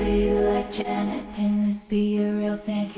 you like Janet? Can this be a real thing?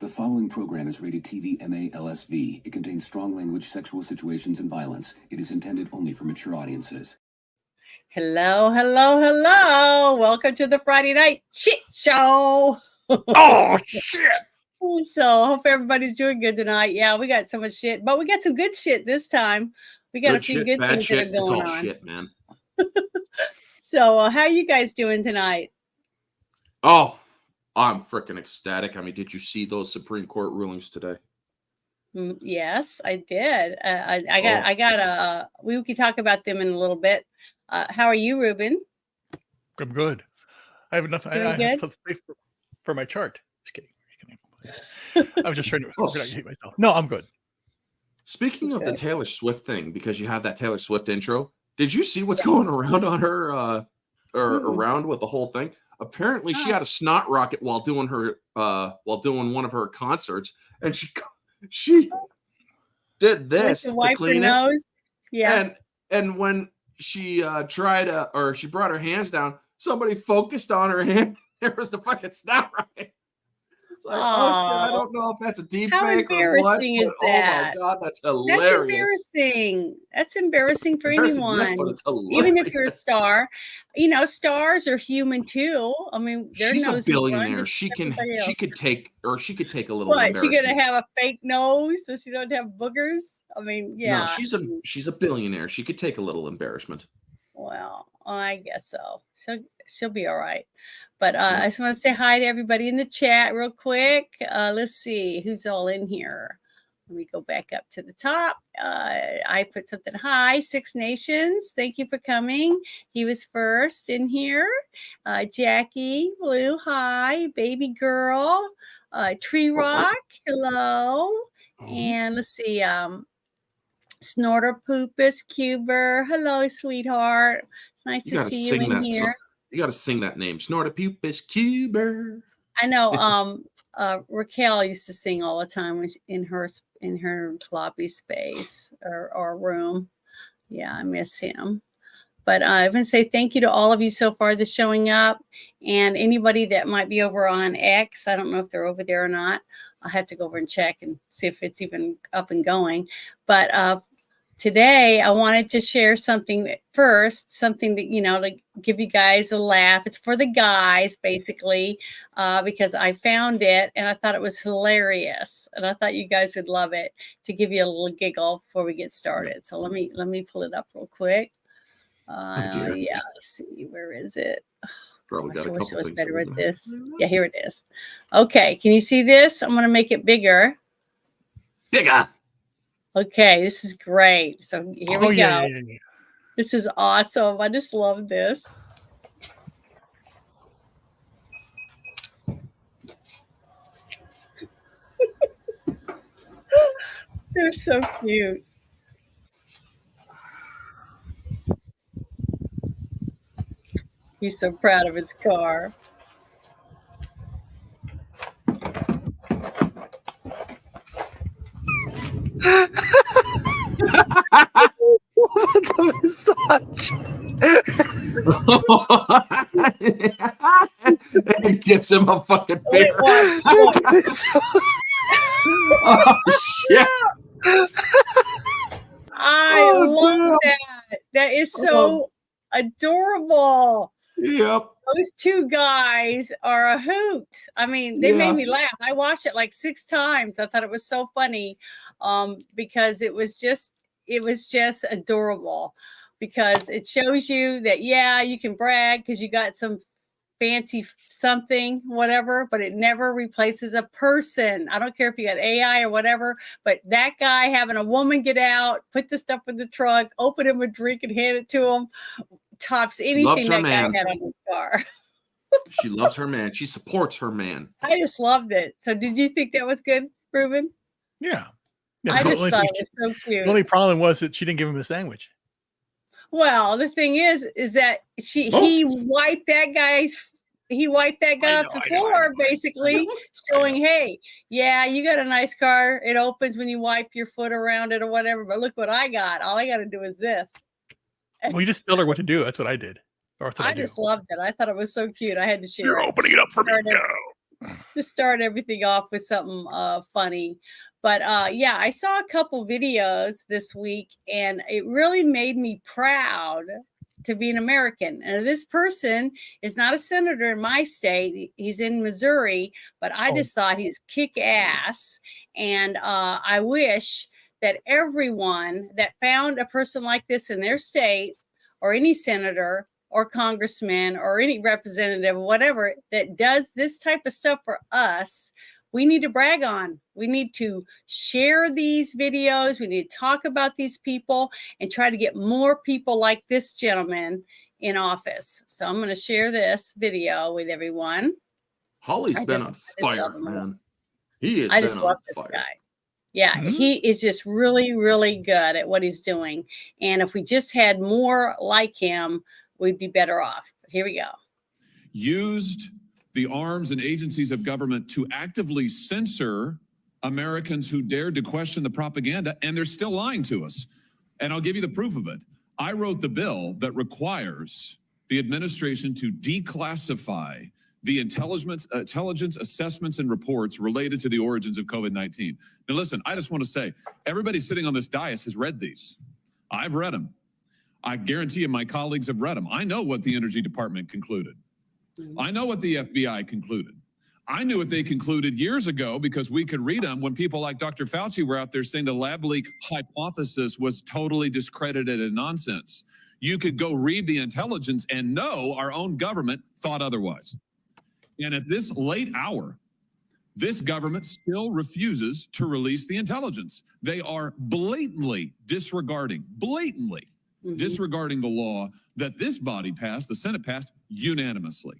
The following program is rated TV MA-LSV. It contains strong language, sexual situations, and violence. It is intended only for mature audiences. Hello. Welcome to the Friday Night Shit Show. Oh, shit. So, hope everybody's doing good tonight. Yeah, we got so much shit, but we got some good shit this time. We got Good a few shit, good bad things shit. that are It's going all on. shit, man. So, how are you guys doing tonight? Oh, I'm freaking ecstatic. I mean, did you see those Supreme Court rulings today? Yes, I did. We can talk about them in a little bit. How are you, Ruben? I'm good. I have enough. I have faith for my chart. Just kidding. I was just trying to hate myself. No, I'm good. Speaking of the Taylor Swift thing, because you have that Taylor Swift intro, did you see what's going around on her around with the whole thing? Apparently, she had a snot rocket while doing one of her concerts, and she did this to to clean her it. Nose. Yeah. And when she she brought her hands down, somebody focused on her hand. There was the fucking snot rocket. It's like, oh shit, I don't know if that's a deep fake or what. Is but, that? Oh my god, that's hilarious. That's embarrassing for anyone. Yes, but it's hilarious. Even if you're a star. You know, stars are human too. I mean, she's a billionaire. She could take a little embarrassment. Is she gonna have a fake nose so she don't have boogers? I mean, yeah. No, she's a billionaire. She could take a little embarrassment. Well, I guess so. She'll be all right. But I just want to say hi to everybody in the chat real quick. Let's see who's all in here. Let me go back up to the top. I put something. Hi, Six Nations. Thank you for coming. He was first in here. Jackie, Blue, hi. Baby Girl. Tree Rock, hello. And let's see. Snorter Poopus Cuber. Hello, sweetheart. It's nice to see you in here. You got to sing that name. Snorter Poopus Cuber. I know. Raquel used to sing all the time in her floppy space or room. Yeah, I miss him. But I want to say thank you to all of you so far that's showing up, and anybody that might be over on X. I don't know if they're over there or not. I'll have to go over and check and see if it's even up and going. But today I wanted to share something that, to give you guys a laugh. It's for the guys, basically, because I found it and I thought it was hilarious, and I thought you guys would love it, to give you a little giggle before we get started. So let me pull it up real quick. Yeah, let's see, where is it? Probably got a couple things. Better at this. Yeah, here it is. Okay, can you see this? I'm going to make it bigger. Bigger. Okay, this is great. So here we go. Yeah. This is awesome. I just love this. They're so cute. He's so proud of his car. The massage. And he gives him a fucking beer. Oh shit! I love that. That is so adorable. Yep. Those two guys are a hoot. I mean, they made me laugh. I watched it like 6 times. I thought it was so funny, because it was just adorable, because it shows you that, yeah, you can brag because you got some fancy something, whatever, but it never replaces a person. I don't care if you got AI or whatever, but that guy having a woman get out, put the stuff in the trunk, open him a drink and hand it to him, tops anything that guy had on his car. She loves her man. She supports her man. I just loved it. So did you think that was good, Ruben? Yeah. I just thought it was so cute. The only problem was that she didn't give him a sandwich. Well, the thing is that he wiped that guy off the floor, basically showing, hey, yeah, you got a nice car. It opens when you wipe your foot around it or whatever. But look what I got. All I got to do is this. Well, you just tell her what to do. That's what I did. I just loved it. I thought it was so cute. I had to share. You're opening it up for me now. To start everything off with something funny. But yeah, I saw a couple videos this week, and it really made me proud to be an American. And this person is not a senator in my state. He's in Missouri, but I just thought he's kick ass. And I wish that everyone that found a person like this in their state, or any senator or congressman or any representative, whatever, that does this type of stuff for us, we need to brag on. We need to share these videos. We need to talk about these people and try to get more people like this gentleman in office. So I'm going to share this video with everyone. Holly's been on fire, man. He is. I just love this guy. Yeah, he is just really, really good at what he's doing. And if we just had more like him, we'd be better off. Here we go. Used the arms and agencies of government to actively censor Americans who dared to question the propaganda, and they're still lying to us. And I'll give you the proof of it. I wrote the bill that requires the administration to declassify the intelligence assessments and reports related to the origins of COVID-19. Now, listen, I just want to say, everybody sitting on this dais has read these. I've read them. I guarantee you my colleagues have read them. I know what the Energy Department concluded. I know what the FBI concluded. I knew what they concluded years ago because we could read them when people like Dr. Fauci were out there saying the lab leak hypothesis was totally discredited and nonsense. You could go read the intelligence and know our own government thought otherwise. And at this late hour, this government still refuses to release the intelligence. They are blatantly disregarding the law that this body passed, the Senate passed unanimously.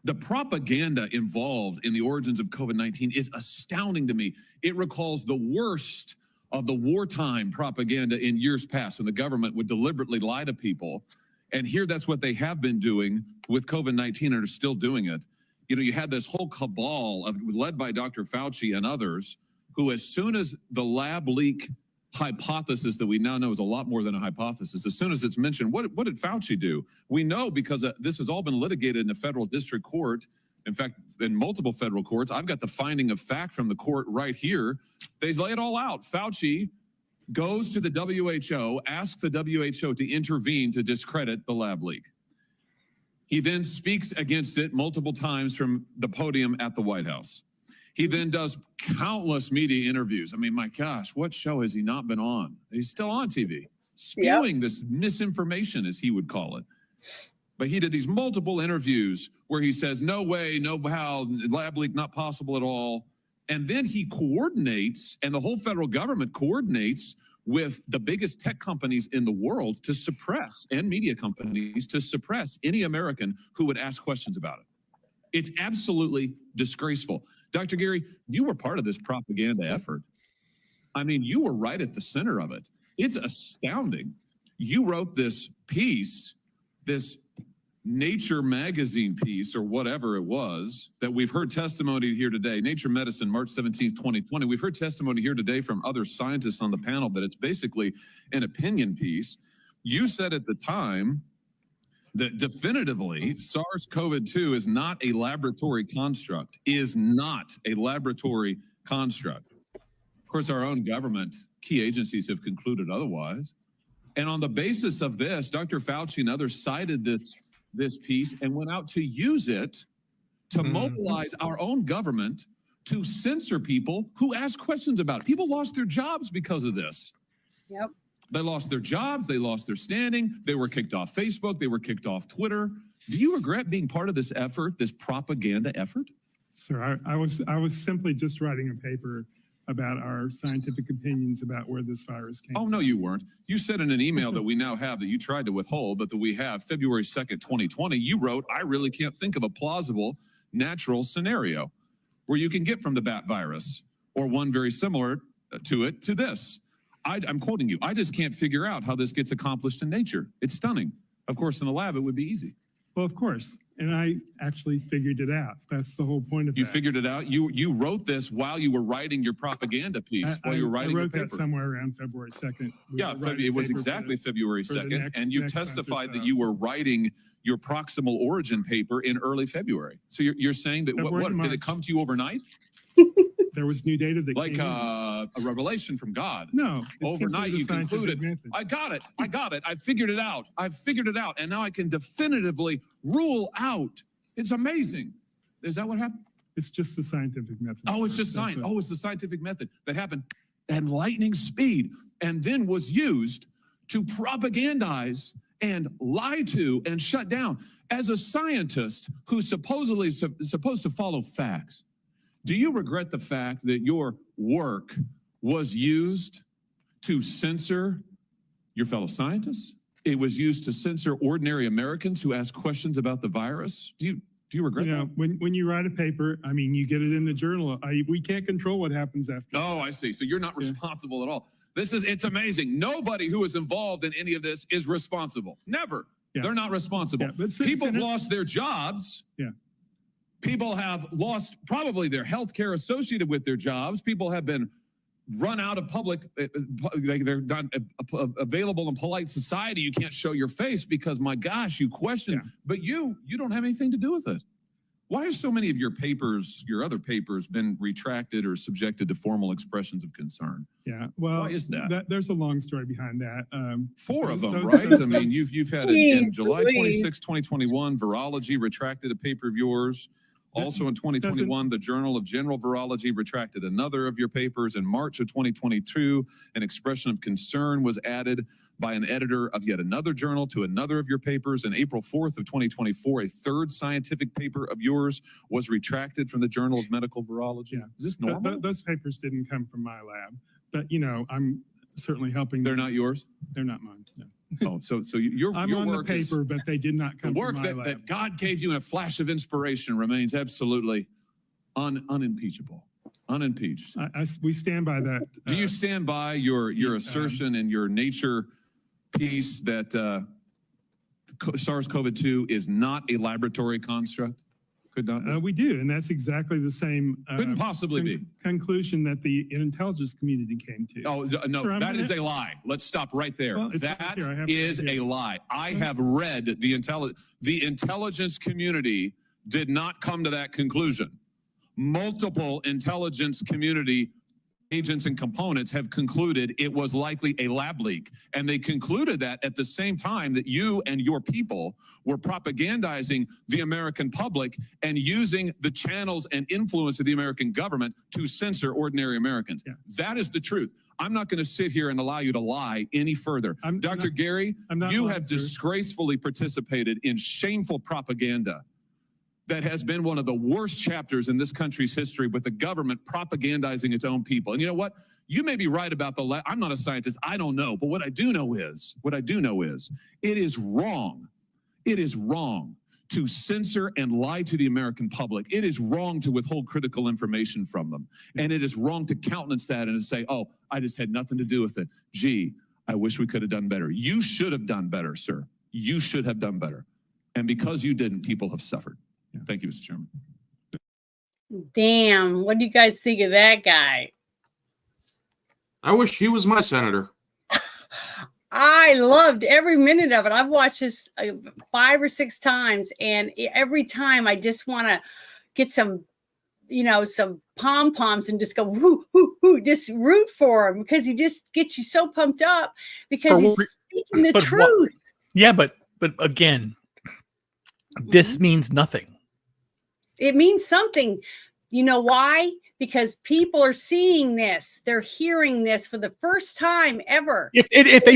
The propaganda involved in the origins of COVID-19 is astounding to me. It recalls the worst of the wartime propaganda in years past when the government would deliberately lie to people. And here that's what they have been doing with COVID-19 and are still doing it. You know, you had this whole cabal led by Dr. Fauci and others who, as soon as the lab leak hypothesis that we now know is a lot more than a hypothesis, as soon as it's mentioned, what did Fauci do? We know because this has all been litigated in a federal district court. In fact, in multiple federal courts. I've got the finding of fact from the court right here. They lay it all out. Fauci goes to the WHO, asks the WHO to intervene to discredit the lab leak. He then speaks against it multiple times from the podium at the White House. He then does countless media interviews. I mean, my gosh, what show has he not been on? He's still on TV, spewing this misinformation, as he would call it. But he did these multiple interviews where he says, no way, no how, lab leak not possible at all. And then he coordinates, and the whole federal government coordinates with the biggest tech companies in the world to suppress, and media companies to suppress any American who would ask questions about it. It's absolutely disgraceful. Dr. Gary, you were part of this propaganda effort. I mean, you were right at the center of it. It's astounding. You wrote this piece, this Nature magazine piece or whatever it was that we've heard testimony here today, Nature Medicine, March 17th, 2020. We've heard testimony here today from other scientists on the panel that it's basically an opinion piece. You said at the time that definitively SARS-CoV-2 is not a laboratory construct, Of course, our own government, key agencies have concluded otherwise. And on the basis of this, Dr. Fauci and others cited this piece and went out to use it to mobilize our own government to censor people who ask questions about it. People lost their jobs because of this. Yep. They lost their jobs. They lost their standing. They were kicked off Facebook. They were kicked off Twitter. Do you regret being part of this effort, this propaganda effort? Sir, I was simply just writing a paper about our scientific opinions about where this virus came from. Oh, no, you weren't. You said in an email that we now have that you tried to withhold, but that we have February 2nd, 2020, you wrote, I really can't think of a plausible natural scenario where you can get from the bat virus or one very similar to it to this. I'm quoting you. I just can't figure out how this gets accomplished in nature. It's stunning. Of course, in the lab, it would be easy. Well, of course. And I actually figured it out. That's the whole point of You that. figured it out? You wrote this while you were writing your propaganda piece, while you were writing I your wrote paper. that somewhere around February 2nd. Yeah, it was exactly February 2nd. And you've testified that you were writing your proximal origin paper in early February. So you're saying that what did it come to you overnight? There was new data that like came a revelation from God. No. Overnight you concluded, I got it. I figured it out. And now I can definitively rule out. It's amazing. Is that what happened? It's just the scientific method. Oh, it's just science. Oh, it's the scientific method that happened at lightning speed and then was used to propagandize and lie to and shut down. As a scientist who's supposedly supposed to follow facts, do you regret the fact that your work was used to censor your fellow scientists? It was used to censor ordinary Americans who ask questions about the virus? Do you regret that? When you write a paper, I mean, you get it in the journal. We can't control what happens after. Oh, I see. So you're not responsible at all. It's amazing. Nobody who is involved in any of this is responsible. Never. Yeah. They're not responsible. Yeah, people have lost their jobs. Yeah. People have lost probably their health care associated with their jobs. People have been run out of public. They're not available in polite society. You can't show your face because, my gosh, you question. Yeah. But you don't have anything to do with it. Why have so many of your papers, your other papers, been retracted or subjected to formal expressions of concern? Yeah, well, why is that? There's a long story behind that. 4 of them, right? I mean, you've had in July 26, 2021, Virology retracted a paper of yours. Also in 2021, the Journal of General Virology retracted another of your papers. In March of 2022, an expression of concern was added by an editor of yet another journal to another of your papers. In April 4th of 2024, a third scientific paper of yours was retracted from the Journal of Medical Virology. Yeah. Is this normal? Those papers didn't come from my lab, but I'm certainly helping. They're not yours? They're not mine, no. Oh, so your I'm your on work the paper, but they did not come the work from my lab. that God gave you in a flash of inspiration remains absolutely unimpeachable, unimpeached. We stand by that. Do you stand by your assertion in your Nature piece that SARS-CoV-2 is not a laboratory construct? Could not be? We do, and that's exactly the same couldn't possibly be conclusion that the intelligence community came to. Oh, no, sure, that is a lie. Let's stop right there. Well, that is a lie. I have read the intelligence community did not come to that conclusion. Multiple intelligence community agents and components have concluded it was likely a lab leak. And they concluded that at the same time that you and your people were propagandizing the American public and using the channels and influence of the American government to censor ordinary Americans. Yeah. That is the truth. I'm not going to sit here and allow you to lie any further. Dr. Gary, you have disgracefully participated in shameful propaganda that has been one of the worst chapters in this country's history, with the government propagandizing its own people. And you know what? You may be right about I'm not a scientist. I don't know. But what I do know is it is wrong. It is wrong to censor and lie to the American public. It is wrong to withhold critical information from them. And it is wrong to countenance that and to say, oh, I just had nothing to do with it. Gee, I wish we could have done better. You should have done better, sir. You should have done better. And because you didn't, people have suffered. Thank you, Mr. Chairman. Damn, what do you guys think of that guy? I wish he was my senator. I loved every minute of it. I've watched this 5 or 6 times, and every time I just want to get some pom-poms and just go, whoo, whoo, whoo, just root for him, because he just gets you so pumped up because he's speaking the truth. Yeah, but again, this means nothing. It means something. You know why? Because people are seeing this. They're hearing this for the first time ever. If they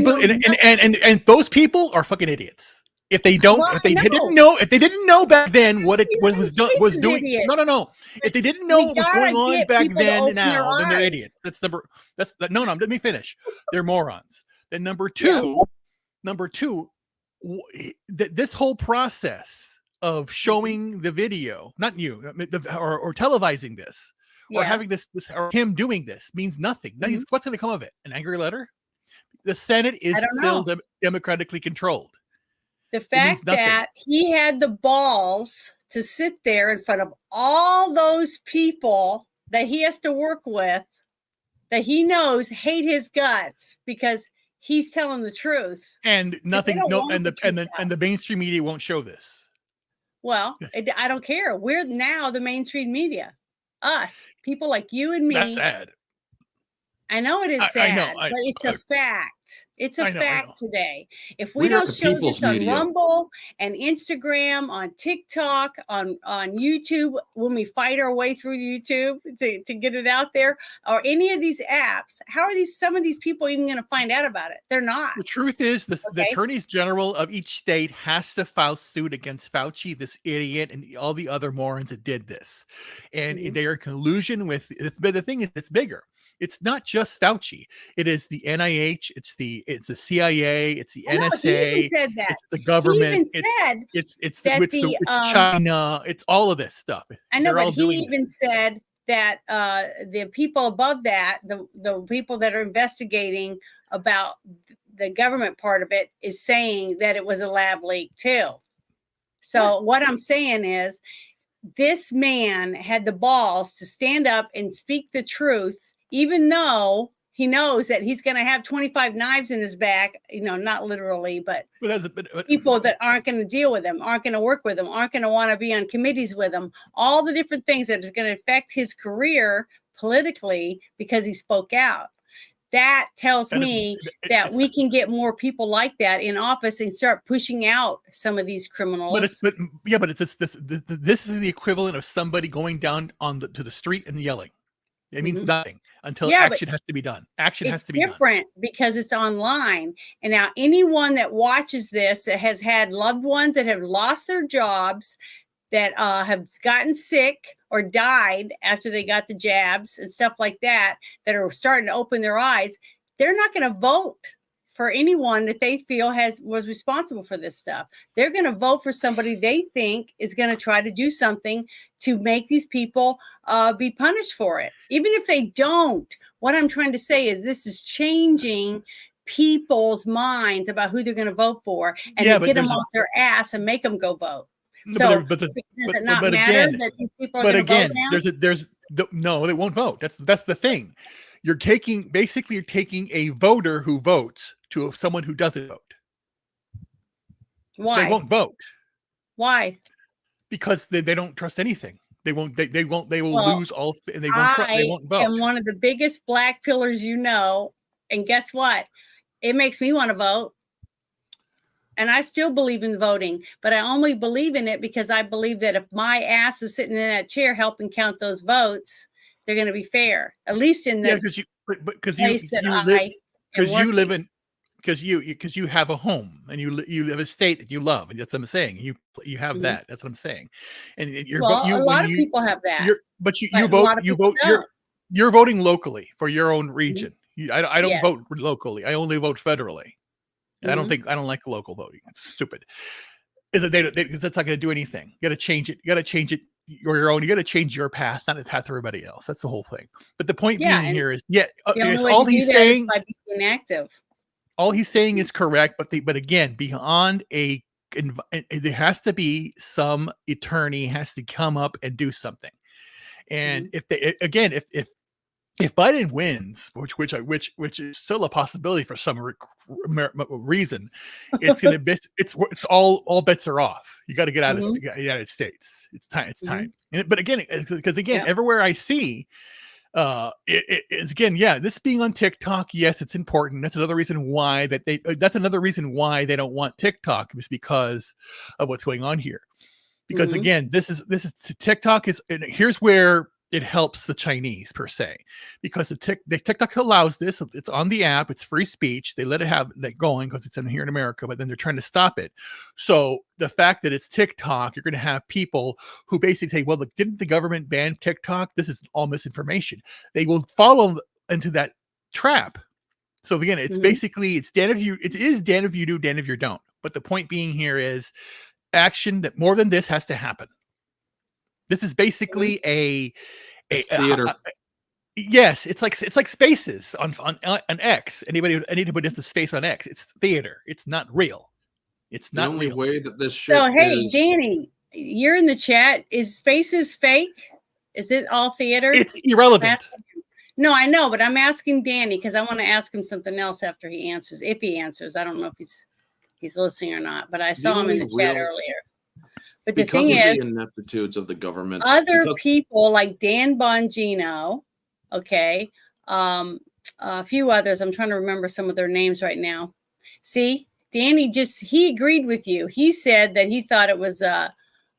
and those people are fucking idiots. If they don't, if they didn't know back then what it was doing. Idiots. No. If they didn't know what was going on back then and now, then they're eyes. idiots. No. Let me finish. They're morons. Then number two, this whole process of showing the video, not you, or televising this, or having this or him doing this means nothing. What's going to come of it? An angry letter? The Senate is still democratically controlled. The fact that he had the balls to sit there in front of all those people that he has to work with, that he knows hate his guts because he's telling the truth, and nothing. And the mainstream media won't show this. Well, I don't care. We're now the mainstream media. Us, people like you and me. That's sad. I know it is sad, but it's a fact. It's a fact today. If we don't show this on Rumble and Instagram, on TikTok, on YouTube, when we fight our way through YouTube to get it out there, or any of these apps, how are some of these people even going to find out about it? They're not. The truth is, the attorneys general of each state has to file suit against Fauci, this idiot, and all the other morons that did this, and they are in collusion with. But the thing is, it's bigger. It's not just Fauci. It is the NIH. It's the CIA. It's the NSA. He even said that. It's the government. It's China. It's all of this stuff. I know, but he even said that the people above that, the people that are investigating about the government part of it, is saying that it was a lab leak too. So what I'm saying is, this man had the balls to stand up and speak the truth, even though he knows that he's going to have 25 knives in his back, not literally, but people that aren't going to deal with him, aren't going to work with him, aren't going to want to be on committees with him, all the different things that is going to affect his career politically because he spoke out. That tells me that we can get more people like that in office and start pushing out some of these criminals. But this is the equivalent of somebody going down to the street and yelling. It means nothing until action has to be done. Action has to be done. It's different because it's online. And now anyone that watches this that has had loved ones that have lost their jobs, that have gotten sick or died after they got the jabs and stuff like that, that are starting to open their eyes, they're not going to vote for anyone that they feel was responsible for this stuff. They're going to vote for somebody they think is going to try to do something to make these people be punished for it. Even if they don't, what I'm trying to say is this is changing people's minds about who they're going to vote for, and to get them off their ass and make them go vote. So does it not matter that these people are going to vote now? No, they won't vote. That's the thing. You're taking a voter who votes to someone who doesn't vote. Why? They won't vote. Why? Because they don't trust anything. They will lose all, and they won't vote. I am one of the biggest black pillars, and guess what? It makes me want to vote. And I still believe in voting, but I only believe in it because I believe that if my ass is sitting in that chair helping count those votes, they're going to be fair, at least in the because you have a home and you live a state that you love, and that's what I'm saying. You have that. That's what I'm saying. And a lot of people have that. You're voting locally for your own region. I don't vote locally. I only vote federally. I don't like local voting. It's stupid. Because that's not going to do anything. You got to change it. You got to change it. Your own. You got to change your path, not the path of everybody else. That's the whole thing. But the point being here is, all he's saying by being active. All he's saying is correct. But again, beyond there has to be some attorney has to come up and do something. And if Biden wins, which is still a possibility for some reason, it's gonna be it's all bets are off. You got to get out of the United States. It's time. But again, because everywhere I see, It's again, yeah, this being on TikTok, yes, it's important. That's another reason why that's another reason why they don't want TikTok, is because of what's going on here. Because again, this is TikTok is, and here's where it helps the Chinese per se, because the TikTok allows this. It's on the app. It's free speech. They let it have that going because it's in here in America, but then they're trying to stop it. So the fact that it's TikTok, you're going to have people who basically say, well, look, didn't the government ban TikTok? This is all misinformation. They will follow into that trap. So again, it's basically, it's damn if you, it is damn if you do, damn if you don't. But the point being here is action that more than this has to happen. This is basically It's theater. Yes, it's like Spaces on X. Anybody put this to space on X? It's theater. It's not real. It's not the only real. way that this shit So, hey, is. Danny, you're in the chat. Is Spaces fake? Is it all theater? It's irrelevant. No, I know, but I'm asking Danny because I want to ask him something else after he answers. If he answers, I don't know if he's listening or not, but I saw him in the chat earlier. But the thing is, the ineptitudes of the government, people like Dan Bongino, okay, a few others. I'm trying to remember some of their names right now. See, Danny he agreed with you. He said that he thought it was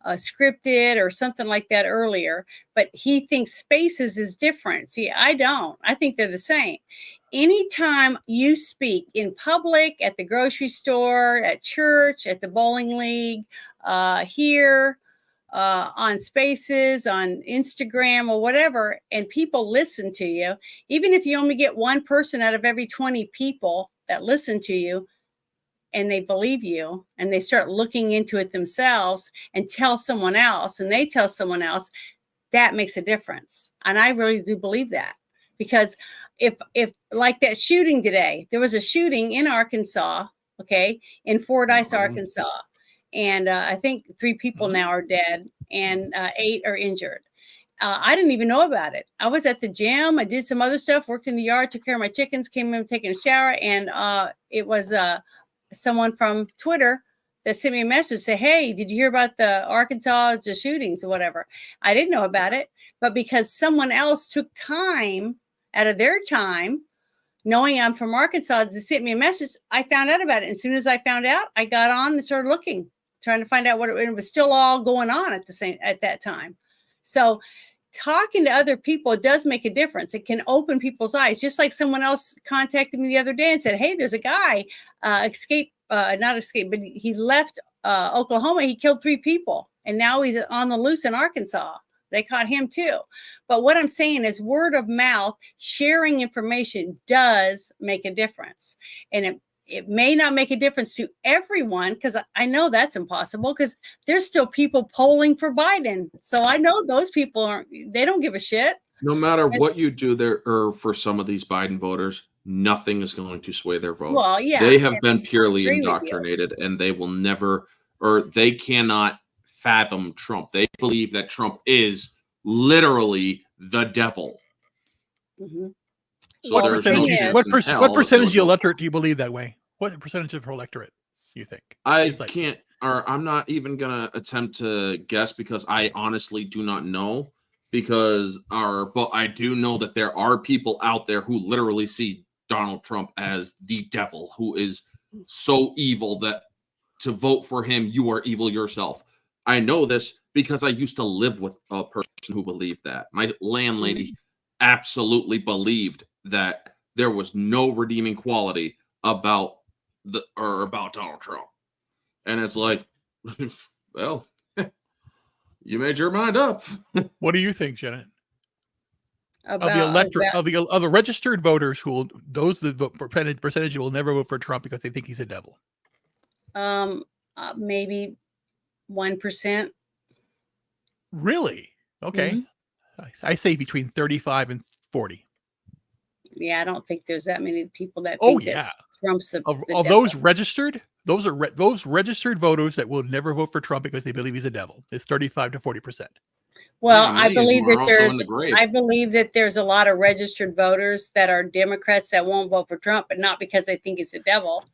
scripted or something like that earlier, but he thinks Spaces is different. See, I don't. I think they're the same. Anytime you speak in public, at the grocery store, at church, at the bowling league, here, on Spaces, on Instagram or whatever, and people listen to you, even if you only get one person out of every 20 people that listen to you, and they believe you, and they start looking into it themselves and tell someone else, and they tell someone else, that makes a difference. And I really do believe that. Because if like that shooting today, there was a shooting in Arkansas, okay, in Fordyce, Arkansas. And I think 3 people now are dead and 8 are injured. I didn't even know about it. I was at the gym. I did some other stuff, worked in the yard, took care of my chickens, came in, taking a shower. And it was someone from Twitter that sent me a message, say, hey, did you hear about the Arkansas shootings or whatever? I didn't know about it, but because someone else took time out of their time, knowing I'm from Arkansas, to send me a message, I found out about it. And as soon as I found out, I got on and started looking, trying to find out what it was still all going on at that time. So talking to other people does make a difference. It can open people's eyes. Just like someone else contacted me the other day and said, hey, there's a guy not escaped, but he left Oklahoma. He killed 3 people and now he's on the loose in Arkansas. They caught him too. But what I'm saying is word of mouth, sharing information does make a difference. And it may not make a difference to everyone, because I know that's impossible, because there's still people polling for Biden. So I know those people they don't give a shit. No matter what you do there, or for some of these Biden voters, nothing is going to sway their vote. Well, yeah, they have been purely indoctrinated, and they will never, or they cannot fathom Trump. They believe that Trump is literally the devil. Mm-hmm. So what percentage of the electorate do you believe that way? What percentage of the electorate do you think? I'm not even gonna attempt to guess, because I honestly do not know. But I do know that there are people out there who literally see Donald Trump as the devil, who is so evil that to vote for him, you are evil yourself. I know this because I used to live with a person who believed that. My landlady absolutely believed that there was no redeeming quality about Donald Trump. And it's like, well, you made your mind up. What do you think, Janet? Of the electorate, of the registered voters the percentage will never vote for Trump because they think he's a devil. Maybe 1%. Really? Okay. Mm-hmm. I say between 35 and 40. Yeah, I don't think there's that many people that think that Trump's the devil. Those registered, those are those registered voters that will never vote for Trump because they believe he's a devil. It's 35 to 40%. Well, I believe that there's a lot of registered voters that are Democrats that won't vote for Trump, but not because they think he's a devil.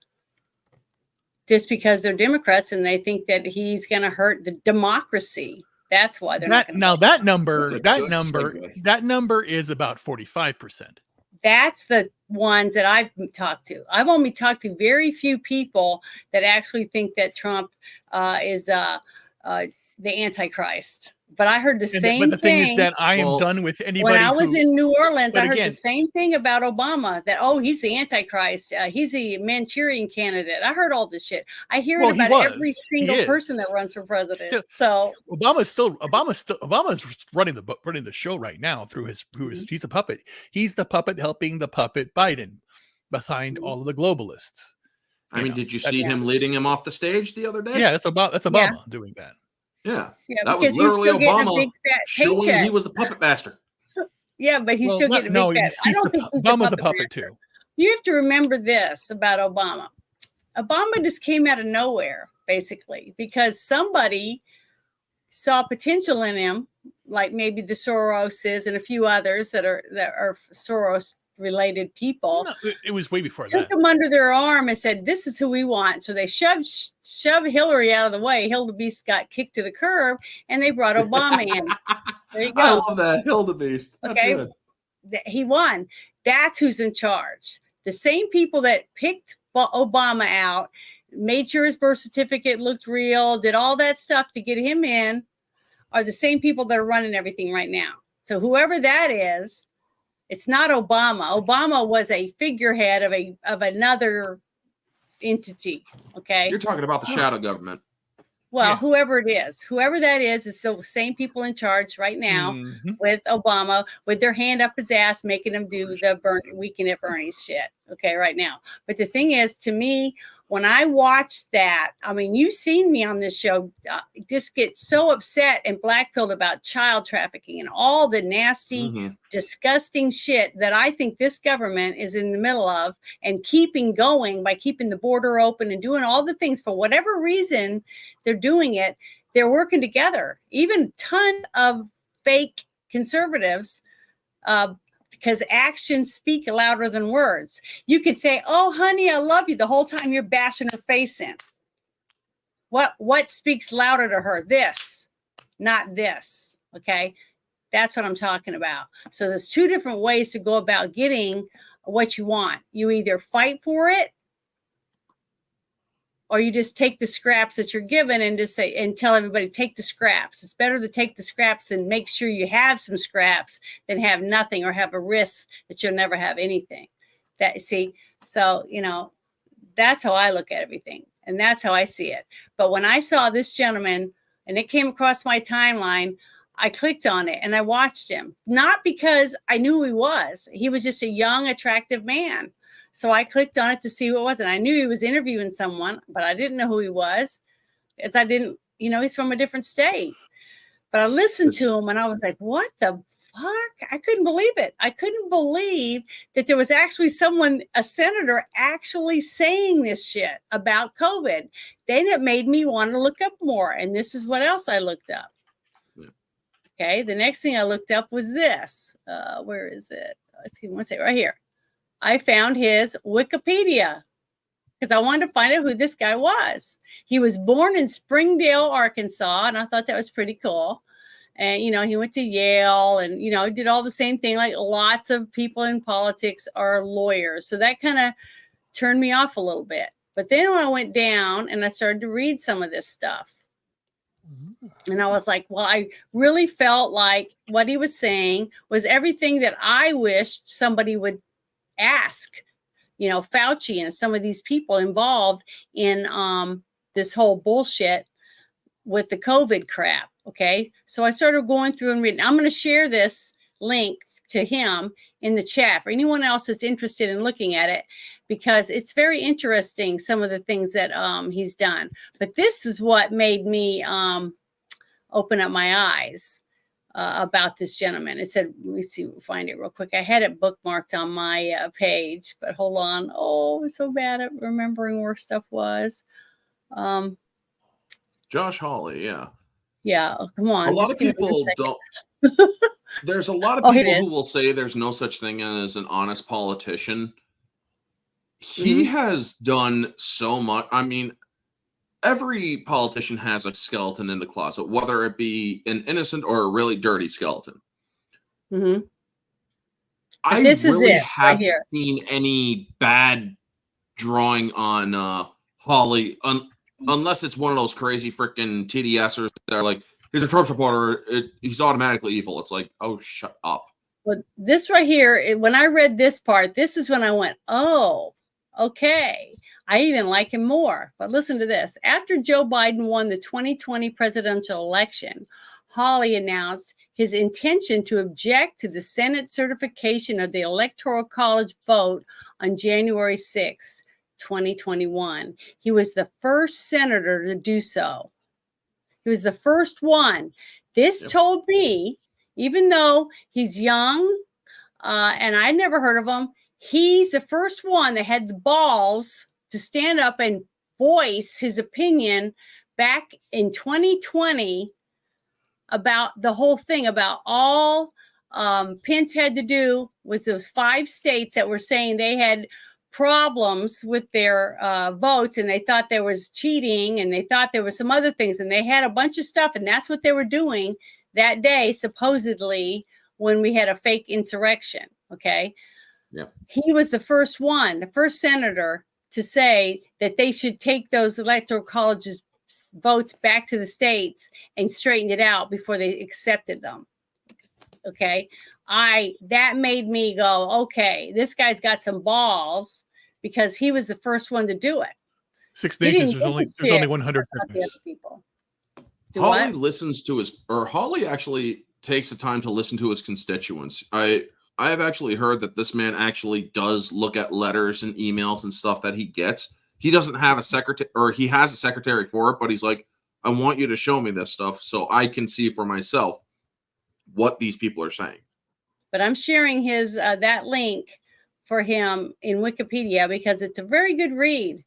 Just because they're Democrats and they think that he's going to hurt the democracy. That's why they're not That going to. now that number, That's a that good number, segue. that number is about 45%. That's the ones that I've talked to. I've only talked to very few people that actually think that Trump is the Antichrist. But I heard the same But the thing is thing that I am Well, done with anybody when I was who. in New Orleans. but I heard again- the same thing about Obama, that, oh, he's the Antichrist. He's the Manchurian candidate. I heard all this shit. I hear Well, it he about was. every He single is. person that runs for president. Still- So Obama's running the show right now through his he's a puppet. He's the puppet helping the puppet Biden behind all of the globalists. I mean, know, did you see that's- him leading him off the stage the other day? Yeah, that's Obama doing that. Yeah. yeah, That was because he's literally still getting a Obama big fat showing paycheck. he was the puppet master. Yeah, but he's still getting a big no, fat. I don't think he's Obama's a puppet puppet master. too. You have to remember this about Obama. Obama just came out of nowhere, basically, because somebody saw potential in him, like maybe the Soroses and a few others that are Soros related people. No, it was way before Took that. him under their arm and said, "This is who we want." So they shoved Hillary out of the way. Hildebeest got kicked to the curb, and they brought Obama in. There you I go. love that. Hildebeest. That's Okay. good. He won. That's who's in charge. The same people that picked Obama out, made sure his birth certificate looked real, did all that stuff to get him in, are the same people that are running everything right now. So whoever that is, it's not Obama. Obama was a figurehead of another entity. Okay. You're talking about the shadow government. Well, Yeah. whoever that is the same people in charge right now Mhm. with Obama, with their hand up his ass, making him do the Weekend at Bernie's shit. Okay, right now. But the thing is, to me, when I watched that, I mean, you've seen me on this show just get so upset and blackpilled about child trafficking and all the nasty, disgusting shit that I think this government is in the middle of and keeping going by keeping the border open and doing all the things for whatever reason they're doing it. They're working together. Even ton of fake conservatives, because actions speak louder than words. You could say, "Oh, honey, I love you," the whole time you're bashing her face in. What speaks louder to her? This, not this. Okay, that's what I'm talking about. So there's two different ways to go about getting what you want. You either fight for it, or you just take the scraps that you're given and just say and tell everybody, take the scraps. It's better to take the scraps than make sure you have some scraps than have nothing or have a risk that you'll never have anything. So that's how I look at everything, and that's how I see it. But when I saw this gentleman and it came across my timeline, I clicked on it and I watched him, not because I knew who he was. He was just a young, attractive man. So I clicked on it to see who it was. And I knew he was interviewing someone, but I didn't know who he was, as I didn't, he's from a different state. But I listened to him and I was like, what the fuck? I couldn't believe it. I couldn't believe that there was actually a senator actually saying this shit about COVID. Then it made me want to look up more. And this is what else I looked up. Okay. The next thing I looked up was this. Where is it? Let's see. One second, right here. I found his Wikipedia because I wanted to find out who this guy was. He was born in Springdale, Arkansas, and I thought that was pretty cool. And, he went to Yale and, did all the same thing. Like lots of people in politics are lawyers. So that kind of turned me off a little bit. But then when I went down and I started to read some of this stuff, and I was like, well, I really felt like what he was saying was everything that I wished somebody would ask, Fauci and some of these people involved in this whole bullshit with the COVID crap. Okay. So I started going through and reading. I'm going to share this link to him in the chat for anyone else that's interested in looking at it, because it's very interesting, some of the things that he's done. But this is what made me open up my eyes about this gentleman. It said, let me see, we'll find it real quick. I had it bookmarked on my page, but hold on. Oh, I'm so bad at remembering where stuff was. Josh Hawley, yeah. Yeah, come on. A lot of people don't. There's a lot of people who will say there's no such thing as an honest politician. He has done so much. I mean, every politician has a skeleton in the closet, whether it be an innocent or a really dirty skeleton. Mm-hmm. I This is really it right haven't here. seen any bad drawing on Holly, unless it's one of those crazy freaking TDSers that are like, he's a Trump supporter, he's automatically evil. It's like, oh, shut up. But this right here, when I read this part, this is when I went, oh, okay. I even like him more. But listen to this. After Joe Biden won the 2020 presidential election, Hawley announced his intention to object to the Senate certification of the Electoral College vote on January 6, 2021. He was the first senator to do so. He was the first one. This told me, even though he's young, and I never heard of him, he's the first one that had the balls to stand up and voice his opinion back in 2020 about the whole thing, about all Pence had to do was those 5 states that were saying they had problems with their votes, and they thought there was cheating, and they thought there was some other things, and they had a bunch of stuff, and that's what they were doing that day, supposedly, when we had a fake insurrection. Okay. Yeah. He was the first one, the first senator to say that they should take those electoral colleges votes back to the states and straighten it out before they accepted them. Okay. That made me go, okay, this guy's got some balls, because he was the first one to do it. 6 nations, there's only 100 people. Hawley listens to Hawley actually takes the time to listen to his constituents. I have actually heard that this man actually does look at letters and emails and stuff that he gets. He doesn't have a secretary, or he has a secretary for it, but he's like, I want you to show me this stuff so I can see for myself what these people are saying. But I'm sharing his that link for him in Wikipedia because it's a very good read.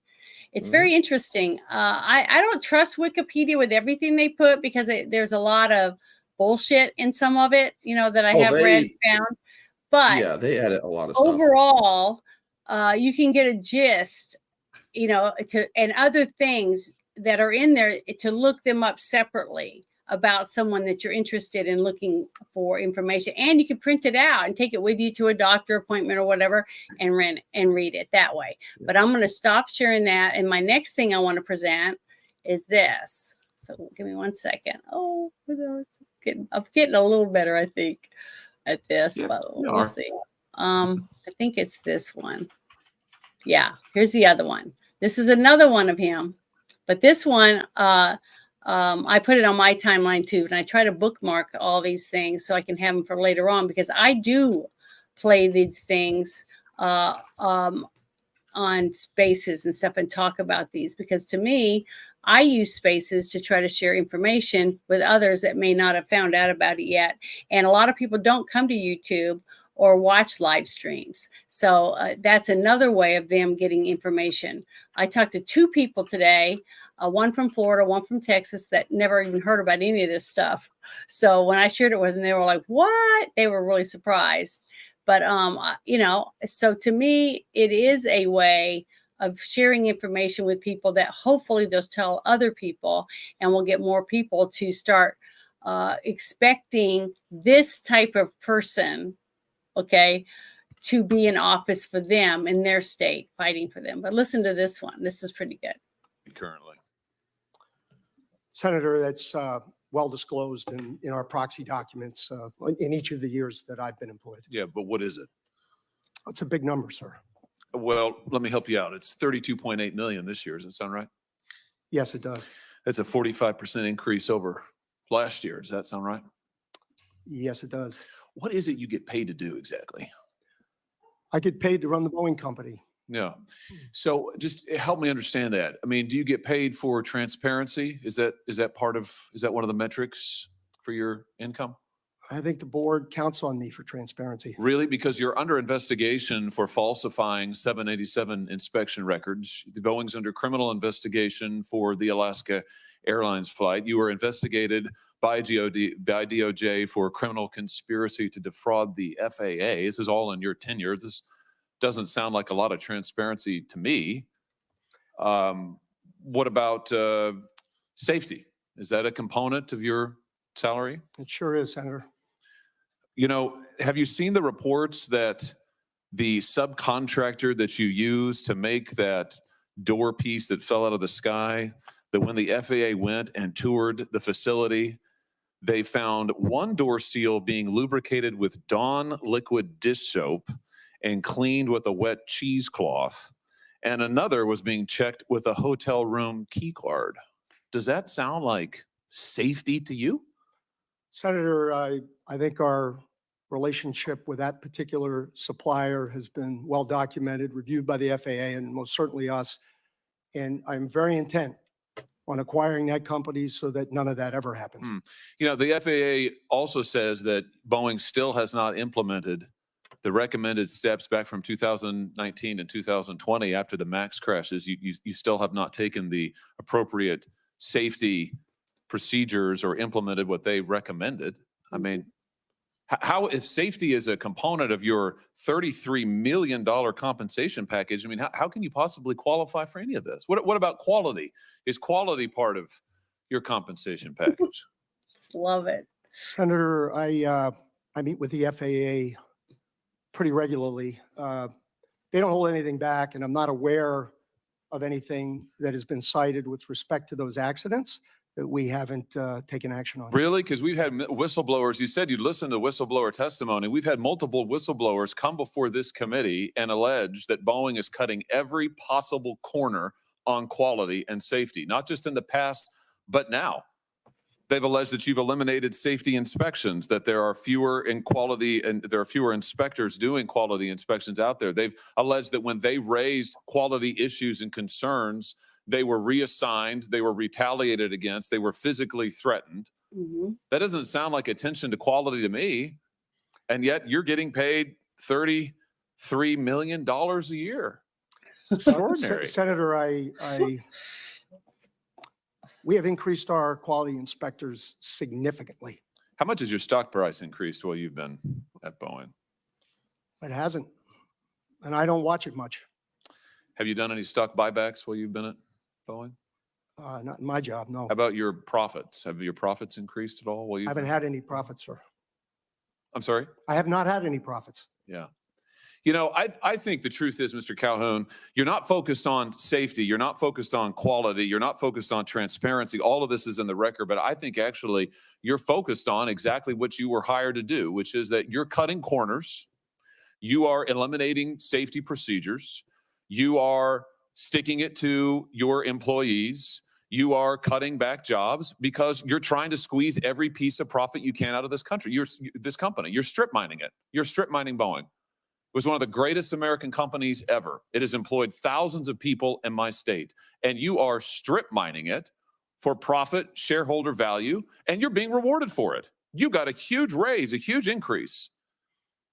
It's very interesting. I don't trust Wikipedia with everything they put, because there's a lot of bullshit in some of it, that I have read and found. But yeah, they edit a lot of stuff. Overall, you can get a gist, and other things that are in there to look them up separately about someone that you're interested in looking for information. And you can print it out and take it with you to a doctor appointment or whatever and read it that way. But I'm going to stop sharing that. And my next thing I want to present is this. So give me 1 second. Oh, I'm getting a little better, I think, at this, but we'll see. I think it's this one. Yeah, here's the other one. This is another one of him. But this one, I put it on my timeline too, and I try to bookmark all these things so I can have them for later on, because I do play these things on Spaces and stuff and talk about these, because to me, I use Spaces to try to share information with others that may not have found out about it yet. And a lot of people don't come to YouTube or watch live streams. So that's another way of them getting information. I talked to 2 people today, one from Florida, one from Texas, that never even heard about any of this stuff. So when I shared it with them, they were like, what? They were really surprised. But, so to me, it is a way of sharing information with people that hopefully they'll tell other people, and we'll get more people to start expecting this type of person, okay, to be in office for them in their state, fighting for them. But listen to this one. This is pretty good. Currently, Senator, that's well disclosed in our proxy documents in each of the years that I've been employed. yeah, but what is it? It's a big number, sir. Well, let me help you out. It's 32.8 million this year. Does that sound right? Yes, it does. That's a 45% increase over last year. Does that sound right? Yes, it does. What is it you get paid to do exactly? I get paid to run the Boeing company. Yeah. So just help me understand that. I mean, do you get paid for transparency? Is that one of the metrics for your income? I think the board counts on me for transparency. Really? Because you're under investigation for falsifying 787 inspection records. The Boeing's under criminal investigation for the Alaska Airlines flight. You were investigated by DOJ for criminal conspiracy to defraud the FAA. This is all in your tenure. This doesn't sound like a lot of transparency to me. what about safety? Is that a component of your salary? It sure is, Senator. You know, have you seen the reports that the subcontractor that you use to make that door piece that fell out of the sky, that when the FAA went and toured the facility, they found one door seal being lubricated with Dawn liquid dish soap and cleaned with a wet cheesecloth, and another was being checked with a hotel room key card. Does that sound like safety to you? Senator, I think our relationship with that particular supplier has been well documented, reviewed by the FAA and most certainly us. And I'm very intent on acquiring that company so that none of that ever happens. You know, the FAA also says that Boeing still has not implemented the recommended steps back from 2019 and 2020 after the MAX crashes. You still have not taken the appropriate safety procedures or implemented what they recommended. I mean, how, if safety is a component of your $33 million compensation package, I mean, how can you possibly qualify for any of this? What about quality? Is quality part of your compensation package? Love it. Senator, I meet with the FAA pretty regularly. They don't hold anything back, and I'm not aware of anything that has been cited with respect to those accidents that we haven't taken action on. Really? Because we've had whistleblowers. You said you'd listen to whistleblower testimony. We've had multiple whistleblowers come before this committee and allege that Boeing is cutting every possible corner on quality and safety, not just in the past, but now. They've alleged that you've eliminated safety inspections, that there are fewer in quality and there are fewer inspectors doing quality inspections out there. They've alleged that when they raised quality issues and concerns, they were reassigned, they were retaliated against, they were physically threatened. That doesn't sound like attention to quality to me. And yet you're getting paid $33 million a year. Extraordinary. Senator, we have increased our quality inspectors significantly. How much has your stock price increased while you've been at Boeing? It hasn't, and I don't watch it much. Have you done any stock buybacks while you've been at Boeing? Not in my job, no. How about your profits? Have your profits increased at all while I you've haven't been? had any profits, sir. I'm sorry? I have not had any profits. Yeah. You know, I think the truth is, Mr. Calhoun, you're not focused on safety. You're not focused on quality. You're not focused on transparency. All of this is in the record, but I think actually you're focused on exactly what you were hired to do, which is that you're cutting corners. You are eliminating safety procedures. You are sticking it to your employees. You are cutting back jobs because you're trying to squeeze every piece of profit you can out of this country. This company, you're strip mining it. You're strip mining Boeing. It was one of the greatest American companies ever. It has employed thousands of people in my state, and you are strip mining it for profit, shareholder value, and you're being rewarded for it. You got a huge raise, a huge increase.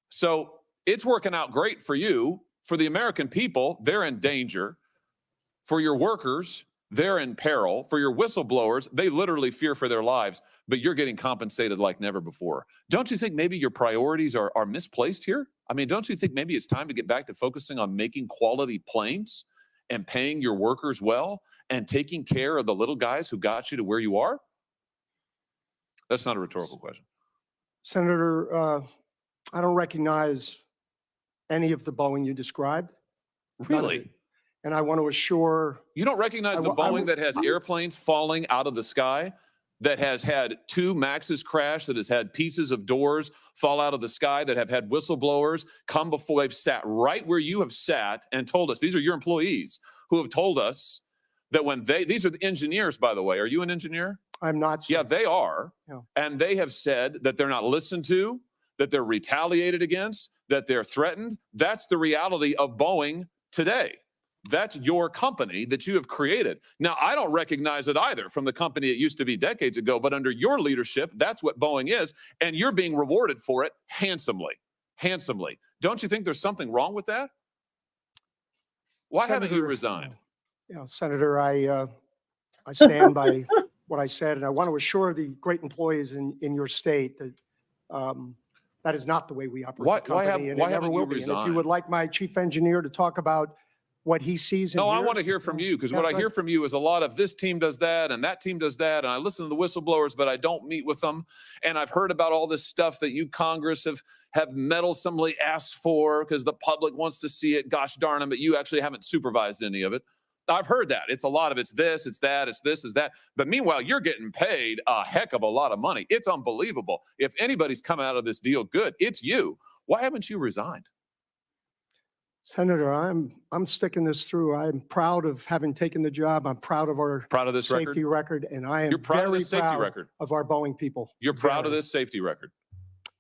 So it's working out great for you. For the American people, they're in danger. For your workers, they're in peril. For your whistleblowers, they literally fear for their lives, but you're getting compensated like never before. Don't you think maybe your priorities are misplaced here? I mean, don't you think maybe it's time to get back to focusing on making quality planes and paying your workers well and taking care of the little guys who got you to where you are? That's not a rhetorical question. Senator, I don't recognize any of the Boeing you described. Really? And I want to assure. You don't recognize the Boeing that has airplanes falling out of the sky, that has had 2 MAXs crash, that has had pieces of doors fall out of the sky, that have had whistleblowers come before they've sat right where you have sat and told us, these are your employees who have told us that when these are the engineers, by the way. Are you an engineer? I'm not. Sir. Yeah, they are. Yeah. And they have said that they're not listened to, that they're retaliated against, that they're threatened. That's the reality of Boeing today. That's your company that you have created. Now, I don't recognize it either from the company it used to be decades ago, but under your leadership, that's what Boeing is, and you're being rewarded for it handsomely, handsomely. Don't you think there's something wrong with that? Why haven't you resigned? Yeah, Senator, I stand by what I said, and I want to assure the great employees in your state that that is not the way we operate the company, and it never will be. And if you would like my chief engineer to talk about what he sees and No, I hears. want to hear from you, because Yeah, what I go hear ahead. from you is a lot of this team does that and that team does that. And I listen to the whistleblowers, but I don't meet with them. And I've heard about all this stuff that you Congress have meddlesomely asked for because the public wants to see it. Gosh darn them, but you actually haven't supervised any of it. I've heard that. It's a lot of it's this, it's that, it's this, it's that. But meanwhile, you're getting paid a heck of a lot of money. It's unbelievable. If anybody's coming out of this deal good, it's you. Why haven't you resigned? Senator, I'm sticking this through. I'm proud of having taken the job. I'm proud of our Proud of this safety record? record, and I am You're proud of very this safety proud record? of our Boeing people. You're proud of Very. this safety record?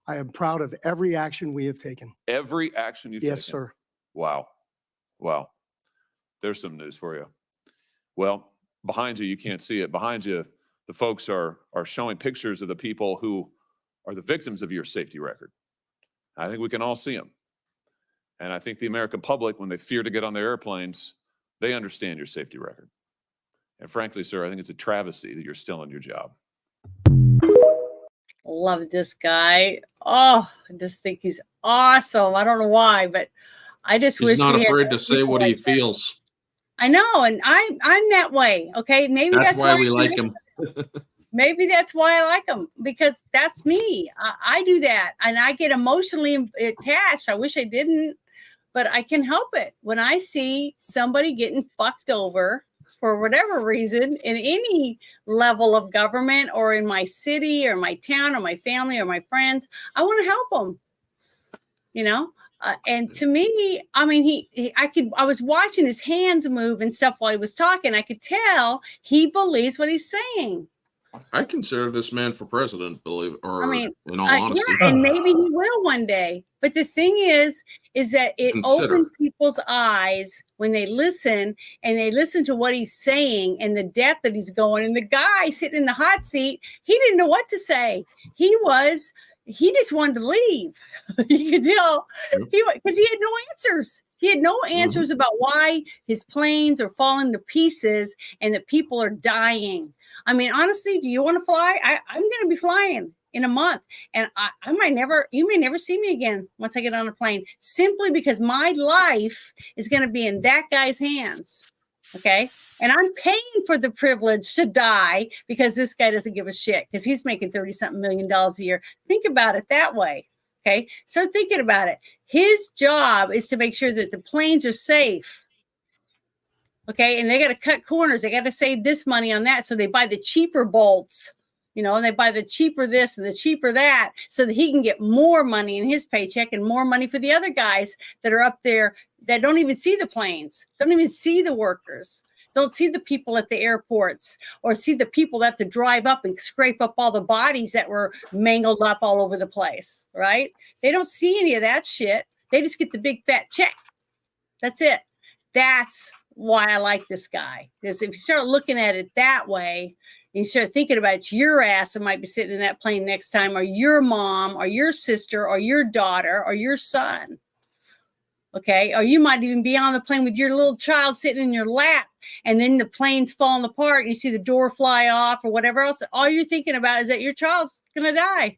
I am proud of every action we have taken. Every action you've taken? Yes, sir. Wow. Wow. There's some news for you. Well, behind you, you can't see it. Behind you, the folks are showing pictures of the people who are the victims of your safety record. I think we can all see them. And I think the American public, when they fear to get on their airplanes, they understand your safety record. And frankly, sir, I think it's a travesty that you're still in your job. Love this guy. Oh, I just think he's awesome. I don't know why, but I just wish He's not we had afraid to say people what he like that. feels. I know, and I'm that way. Okay, maybe That's why we I like do. him. Maybe that's why I like him, because that's me. I do that, and I get emotionally attached. I wish I didn't, but I can help it. When I see somebody getting fucked over for whatever reason in any level of government or in my city or my town or my family or my friends, I want to help them, you know? And to me, I mean, I was watching his hands move and stuff while he was talking. I could tell he believes what he's saying. I consider this man for president, in all yeah, honesty. and maybe he will one day. But the thing is that it opens people's eyes when they listen, and they listen to what he's saying and the depth that he's going. And the guy sitting in the hot seat, he didn't know what to say. He just wanted to leave. You could tell because he had no answers. He had no answers about why his planes are falling to pieces and that people are dying. I mean, honestly, do you want to fly? I'm going to be flying in a month, and you may never see me again once I get on a plane, simply because my life is going to be in that guy's hands. Okay. And I'm paying for the privilege to die because this guy doesn't give a shit because he's making $30-something million a year. Think about it that way. Okay. Start thinking about it. His job is to make sure that the planes are safe. Okay. And they got to cut corners. They got to save this money on that. So they buy the cheaper bolts, and they buy the cheaper this and the cheaper that so that he can get more money in his paycheck and more money for the other guys that are up there that don't even see the planes, don't even see the workers, don't see the people at the airports, or see the people that have to drive up and scrape up all the bodies that were mangled up all over the place, right? They don't see any of that shit. They just get the big fat check. That's it. That's why I like this guy. Because if you start looking at it that way, you start thinking about your ass that might be sitting in that plane next time, or your mom, or your sister, or your daughter, or your son. Okay. Or you might even be on the plane with your little child sitting in your lap, and then the plane's falling apart. And you see the door fly off or whatever else. All you're thinking about is that your child's going to die.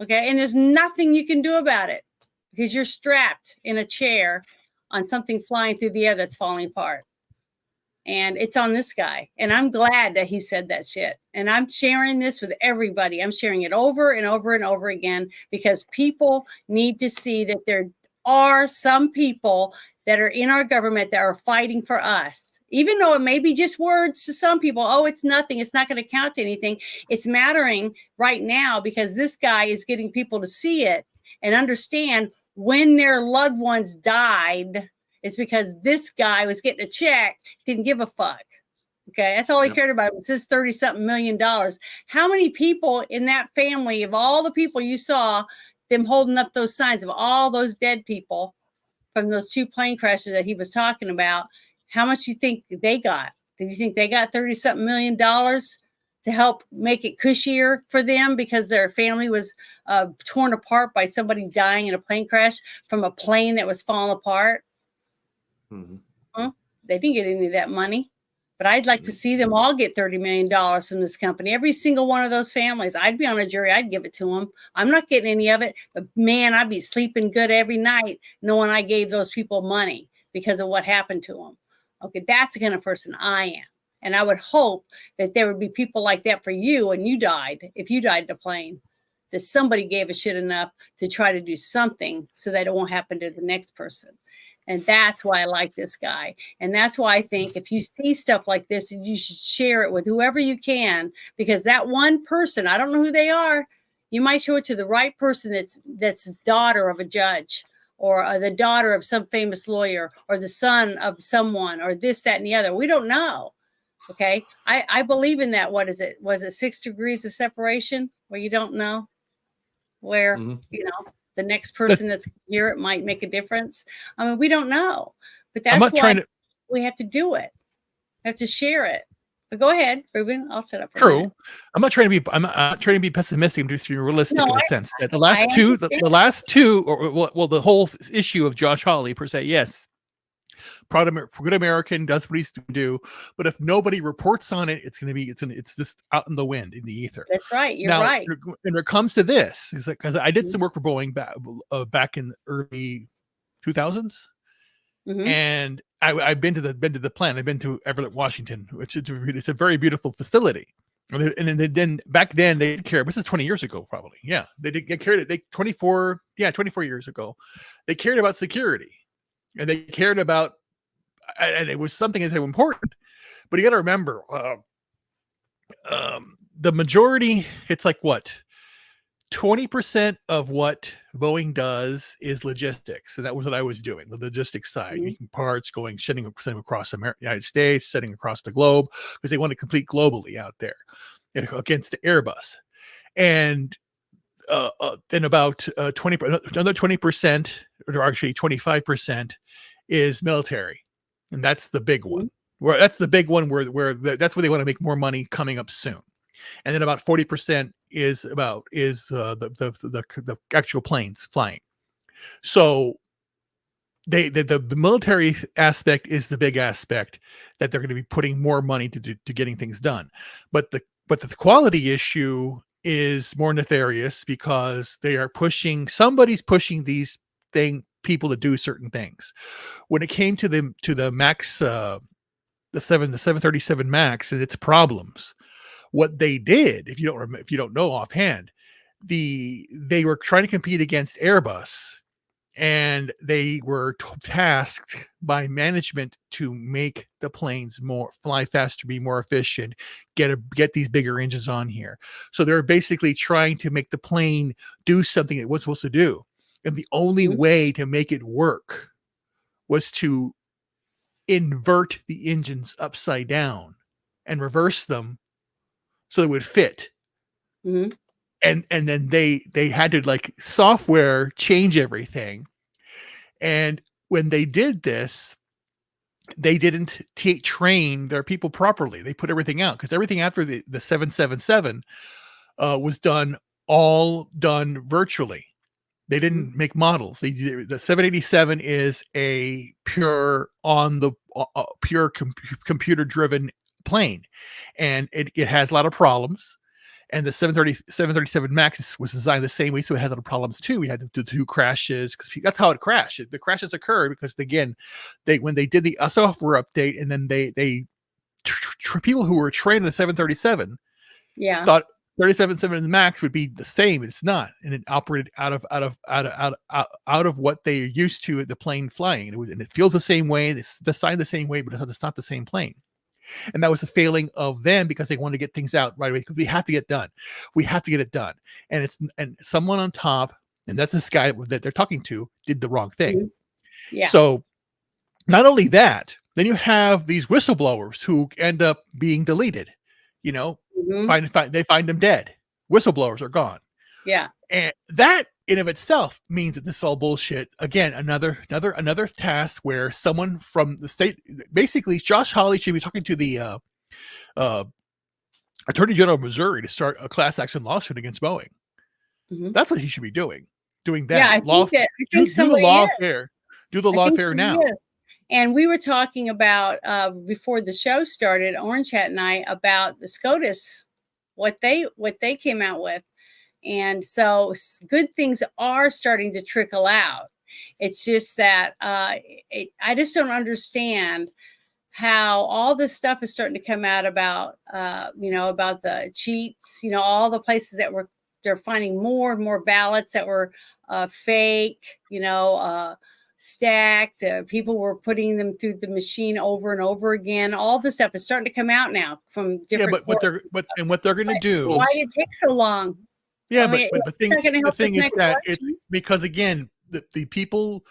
Okay. And there's nothing you can do about it because you're strapped in a chair on something flying through the air that's falling apart. And it's on this guy. And I'm glad that he said that shit. And I'm sharing this with everybody. I'm sharing it over and over and over again because people need to see that there are some people that are in our government that are fighting for us. Even though it may be just words to some people, oh, it's nothing, it's not going to count to anything. It's mattering right now because this guy is getting people to see it and understand when their loved ones died. It's because this guy was getting a check, didn't give a fuck. Okay, that's all he cared about was his $30-something million. How many people in that family, of all the people you saw them holding up those signs of all those dead people from those 2 plane crashes that he was talking about, how much do you think they got? Did you think they got $30-something million to help make it cushier for them because their family was torn apart by somebody dying in a plane crash from a plane that was falling apart? They didn't get any of that money, but I'd like to see them all get $30 million from this company. Every single one of those families. I'd be on a jury. I'd give it to them. I'm not getting any of it, but man, I'd be sleeping good every night knowing I gave those people money because of what happened to them. Okay, that's the kind of person I am. And I would hope that there would be people like that for you when you died, if you died in a plane, that somebody gave a shit enough to try to do something so that it won't happen to the next person. And that's why I like this guy. And that's why I think if you see stuff like this, you should share it with whoever you can, because that one person, I don't know who they are, you might show it to the right person that's daughter of a judge, or the daughter of some famous lawyer, or the son of someone, or this, that, and the other. We don't know. Okay. I believe in that. What is it? Was it 6 degrees of separation where you don't know where, the next person that's here, it might make a difference. I mean, we don't know, but that's why we have to do it. We have to share it. But go ahead, Ruben. I'll set up. True. I'm not trying to be pessimistic. I'm just being realistic in a sense that the last two, or the whole issue of Josh Hawley per se, yes. Good American does what he's to do, but if nobody reports on it, it's just out in the wind, in the ether. That's right. You're right. When it comes to this, is like, because I did some work for Boeing back in the early 2000s, and I've been to the plant. I've been to Everett, Washington, which it's a very beautiful facility. And then back then they did care. This is 20 years ago, probably. Yeah, they did get cared. 24 years ago, they cared about security, and they cared about. And it was something that's so important, but you got to remember, the majority, it's like what, 20% of what Boeing does is logistics. And that was what I was doing, the logistics side, making parts, sending across the United States, sending across the globe, because they want to complete globally out there against the Airbus. And then about another 20%, or actually 25%, is military. And that's the big one. Where that's the that's where they want to make more money coming up soon. And then about 40% is the actual planes flying. So the military aspect is the big aspect that they're going to be putting more money to getting things done. But the quality issue is more nefarious, because somebody's pushing these people to do certain things. When it came to the Max, the 737 Max and its problems, what they did, if you don't know offhand, they were trying to compete against Airbus, and they were tasked by management to make the planes fly faster, be more efficient, get these bigger engines on here. So they're basically trying to make the plane do something it was supposed to do. And the only way to make it work was to invert the engines upside down and reverse them so it would fit. And then they had to software change everything. And when they did this, they didn't train their people properly. They put everything out, because everything after the 777 was done virtually. They didn't make models. The 787 is a pure computer-driven plane, and it has a lot of problems. And the 737 Max was designed the same way, so it had a lot of problems too. We had to do 2 crashes, because that's how it crashed. The crashes occurred because, again, when they did the software update, and then they people who were trained in the 737 thought 737 Max would be the same. It's not, and it operated out of what they're used to at the plane flying. And it feels the same way. It's designed the same way, but it's not the same plane. And that was a failing of them, because they wanted to get things out right away. Because we have to get done. We have to get it done. And someone on top, and that's this guy that they're talking to, did the wrong thing. Yeah. So not only that, then you have these whistleblowers who end up being deleted. They find them dead. Whistleblowers are gone. Yeah. And that in of itself means that this is all bullshit. Again, another task where someone from the state, basically Josh Hawley, should be talking to the Attorney General of Missouri to start a class action lawsuit against Boeing. That's what he should be doing. Doing that. Yeah, do the lawfare. Do the lawfare now. And we were talking about before the show started, Orange Hat and I, about the SCOTUS, what they came out with. And so good things are starting to trickle out. It's just that I just don't understand how all this stuff is starting to come out about, about the cheats, all the places that they're finding more and more ballots that were fake, stacked. People were putting them through the machine over and over again. All this stuff is starting to come out now from different. Yeah, what they're going to do? Why did it take so long? Yeah, I mean, but the thing is that it's because, again, the people,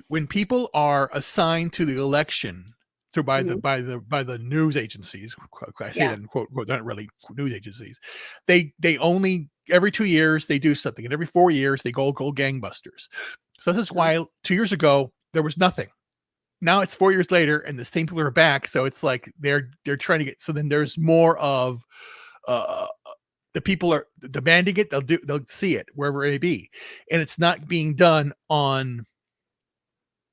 when people are assigned to the election through by the news agencies, I say that in quote, they're not really news agencies. They only every 2 years they do something, and every 4 years they go gangbusters. So this is why 2 years ago there was nothing. Now it's 4 years later, and the same people are back. So it's like they're trying to get. So then there's more of the people are demanding it. They'll see it wherever it may be, and it's not being done on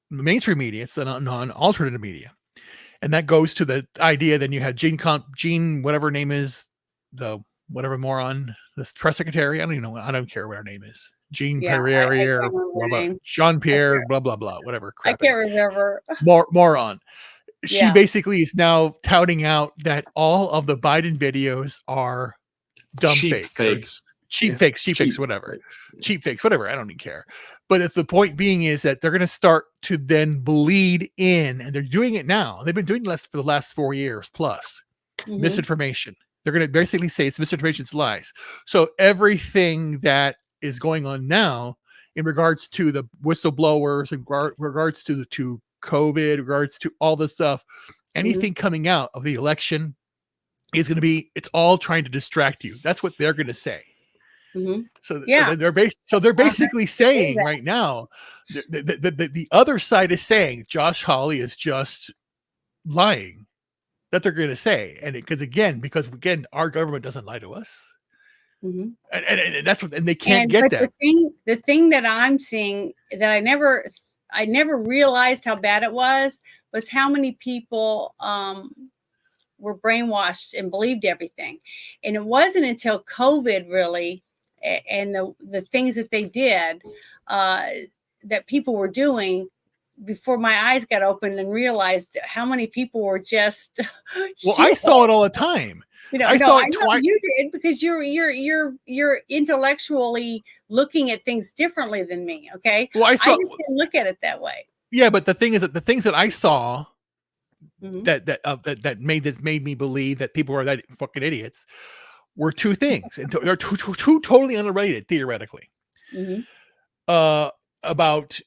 the mainstream media. It's on alternative media, and that goes to the idea. Then you had Jean, whatever her name is, the whatever moron, this press secretary. I don't even know. I don't care what her name is. Jean Perrier, Jean Pierre, blah blah blah, whatever. I can't remember. Moron. She basically is now touting out that all of the Biden videos are dumb fakes, cheap fakes, whatever. Cheap fakes, whatever. I don't even care. But if the point being is that they're going to start to then bleed in, and they're doing it now. They've been doing this for the last 4 years plus. Misinformation. They're going to basically say it's misinformation, it's lies. So everything that is going on now in regards to the whistleblowers, in regards to COVID, regards to all this stuff, anything coming out of the election is going to be, it's all trying to distract you. That's what they're going to say. So they're basically saying right now, the other side is saying Josh Hawley is just lying. That they're going to say, and because again, our government doesn't lie to us. And that's what, and they can't get that. The thing that I'm seeing that I never realized how bad it was how many people were brainwashed and believed everything. And it wasn't until COVID really, and the things that they did that people were doing, before my eyes got opened and realized how many people were just. Well, I saw it all the time. I know you did, because you're intellectually looking at things differently than me. Okay. Well, I just didn't look at it that way. Yeah, but the thing is that the things that I saw that made me believe that people are that fucking idiots were two things, and they're two totally unrelated theoretically. About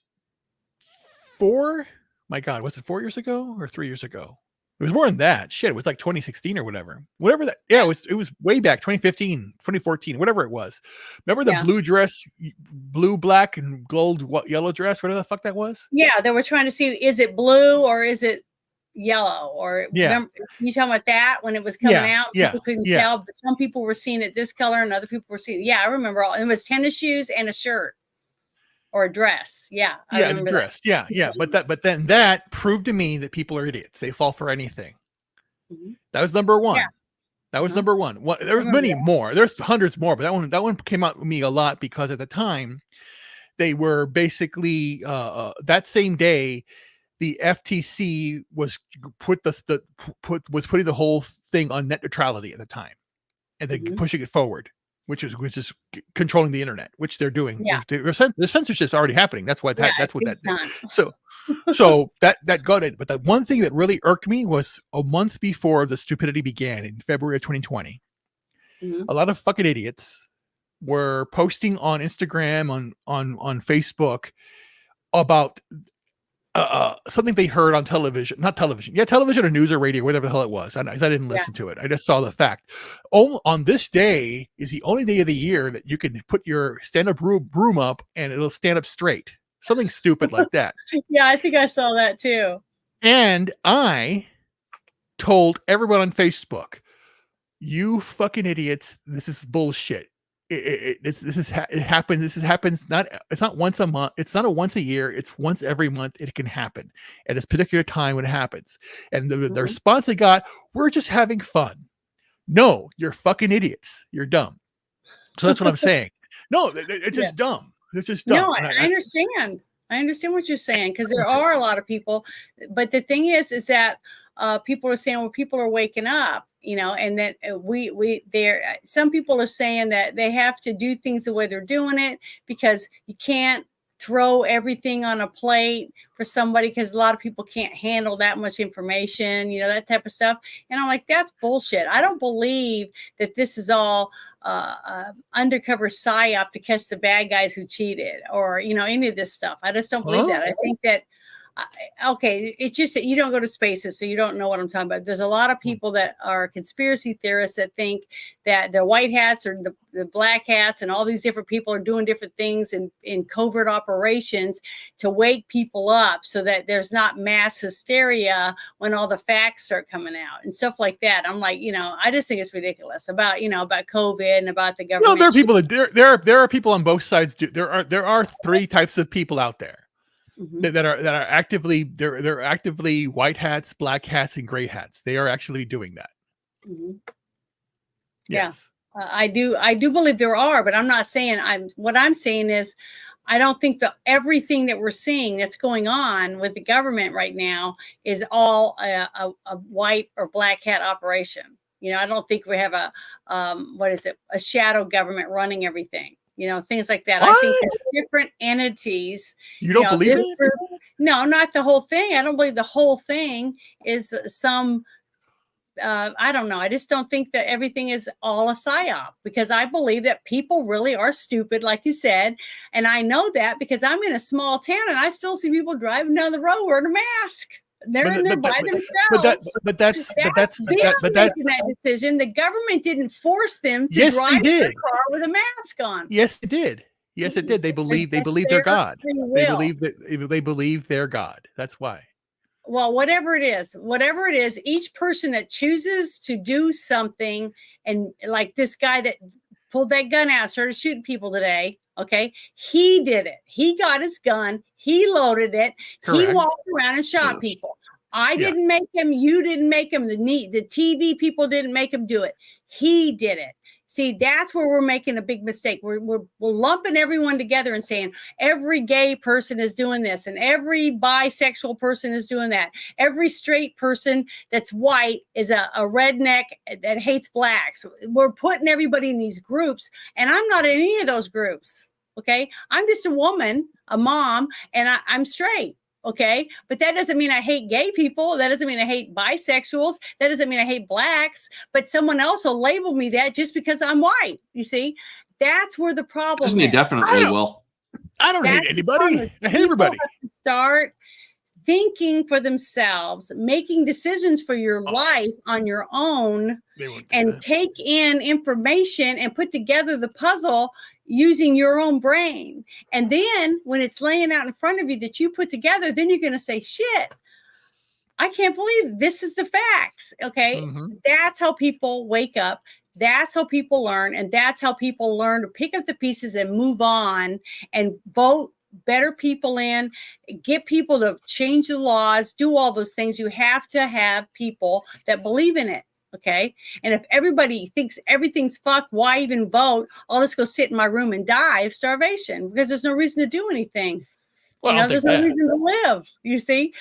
4, my God, was it 4 years ago or 3 years ago? It was more than that. Shit, it was like 2016 or whatever that. Yeah, it was way back, 2015, 2014, whatever it was. Remember the blue dress, blue, black, and gold, yellow dress, whatever the fuck that was? Yeah, they were trying to see, is it blue or is it yellow? Or remember, you talking about that when it was coming out? People couldn't tell, but some people were seeing it this color and other people were seeing. Yeah, I remember all. It was tennis shoes and a shirt. Or a dress. Yeah. The dress. That. Yeah. But then that proved to me that people are idiots. They fall for anything. That was number one. Yeah. That was number one. There was many more. There's hundreds more, but that one came out with me a lot because at the time they were basically that same day the FTC was putting the whole thing on net neutrality at the time, and then pushing it forward. Which is controlling the internet, which they're doing. Yeah. The censorship's already happening. That's what that's what that did. So that got it. But the one thing that really irked me was a month before the stupidity began in February of 2020. A lot of fucking idiots were posting on Instagram, on Facebook about something they heard on television, television or news or radio, whatever the hell it was. I didn't listen to it. I just saw the fact. On this day is the only day of the year that you can put your stand-up broom up and it'll stand up straight. Something stupid like that. Yeah, I think I saw that too. And I told everyone on Facebook, you fucking idiots, this is bullshit. This happens. It's not once a month. It's not a once a year. It's once every month. It can happen at this particular time when it happens. And the response I got, we're just having fun. No, you're fucking idiots. You're dumb. So that's what I'm saying. No, it's just dumb. It's just dumb. No, I understand. I understand what you're saying because there are a lot of people, but the thing is that people are saying, well, people are waking up, you know, and that some people are saying that they have to do things the way they're doing it because you can't throw everything on a plate for somebody because a lot of people can't handle that much information, you know, that type of stuff. And I'm like, that's bullshit. I don't believe that this is all undercover psyop to catch the bad guys who cheated or, you know, any of this stuff. I just don't believe that. I think that okay, it's just that you don't go to spaces, so you don't know what I'm talking about. There's a lot of people that are conspiracy theorists that think that the white hats or the black hats and all these different people are doing different things in covert operations to wake people up so that there's not mass hysteria when all the facts start coming out and stuff like that. I'm like, you know, I just think it's ridiculous about, you know, about COVID and about the government. No, there are people that there are people on both sides. There are three types of people out there. That are actively they're actively white hats, black hats, and gray hats. They are actually doing that. Yes, yeah, I do believe there are, but I'm not saying what I'm saying is I don't think that everything that we're seeing that's going on with the government right now is all a white or black hat operation. You know, I don't think we have a a shadow government running everything. You know, things like that. What? I think there's different entities. You don't believe it? Group, no, not the whole thing. I don't believe the whole thing is some, I don't know. I just don't think that everything is all a psyop because I believe that people really are stupid, like you said. And I know that because I'm in a small town and I still see people driving down the road wearing a mask. They're in there by themselves. But that's making that decision. The government didn't force them to drive their car with a mask on. Yes, it did. Yes, it did. They believe their God. They believe their God. That's why. Well, whatever it is, each person that chooses to do something, and like this guy that pulled that gun out, started shooting people today. Okay, he did it. He got his gun. He loaded it. Correct. He walked around and shot people. I didn't make him. You didn't make him. The TV people didn't make him do it. He did it. See, that's where we're making a big mistake. We're lumping everyone together and saying every gay person is doing this and every bisexual person is doing that. Every straight person that's white is a redneck that hates blacks. We're putting everybody in these groups, and I'm not in any of those groups. Okay, I'm just a woman, a mom, and I'm straight. Okay, but that doesn't mean I hate gay people. That doesn't mean I hate bisexuals. That doesn't mean I hate blacks. But someone else will label me that just because I'm white. You see, that's where the problem is. You definitely will. I don't hate anybody. I hate everybody. Start thinking for themselves, making decisions for your life on your own, and take in information and put together the puzzle using your own brain. And then when it's laying out in front of you that you put together, then you're going to say, shit, I can't believe this is the facts. Okay. That's how people wake up. That's how people learn. And that's how people learn to pick up the pieces and move on and vote better people in, get people to change the laws, do all those things. You have to have people that believe in it. Okay. And if everybody thinks everything's fucked, why even vote? I'll just go sit in my room and die of starvation because there's no reason to do anything. Well, you know, there's no reason to live. You see,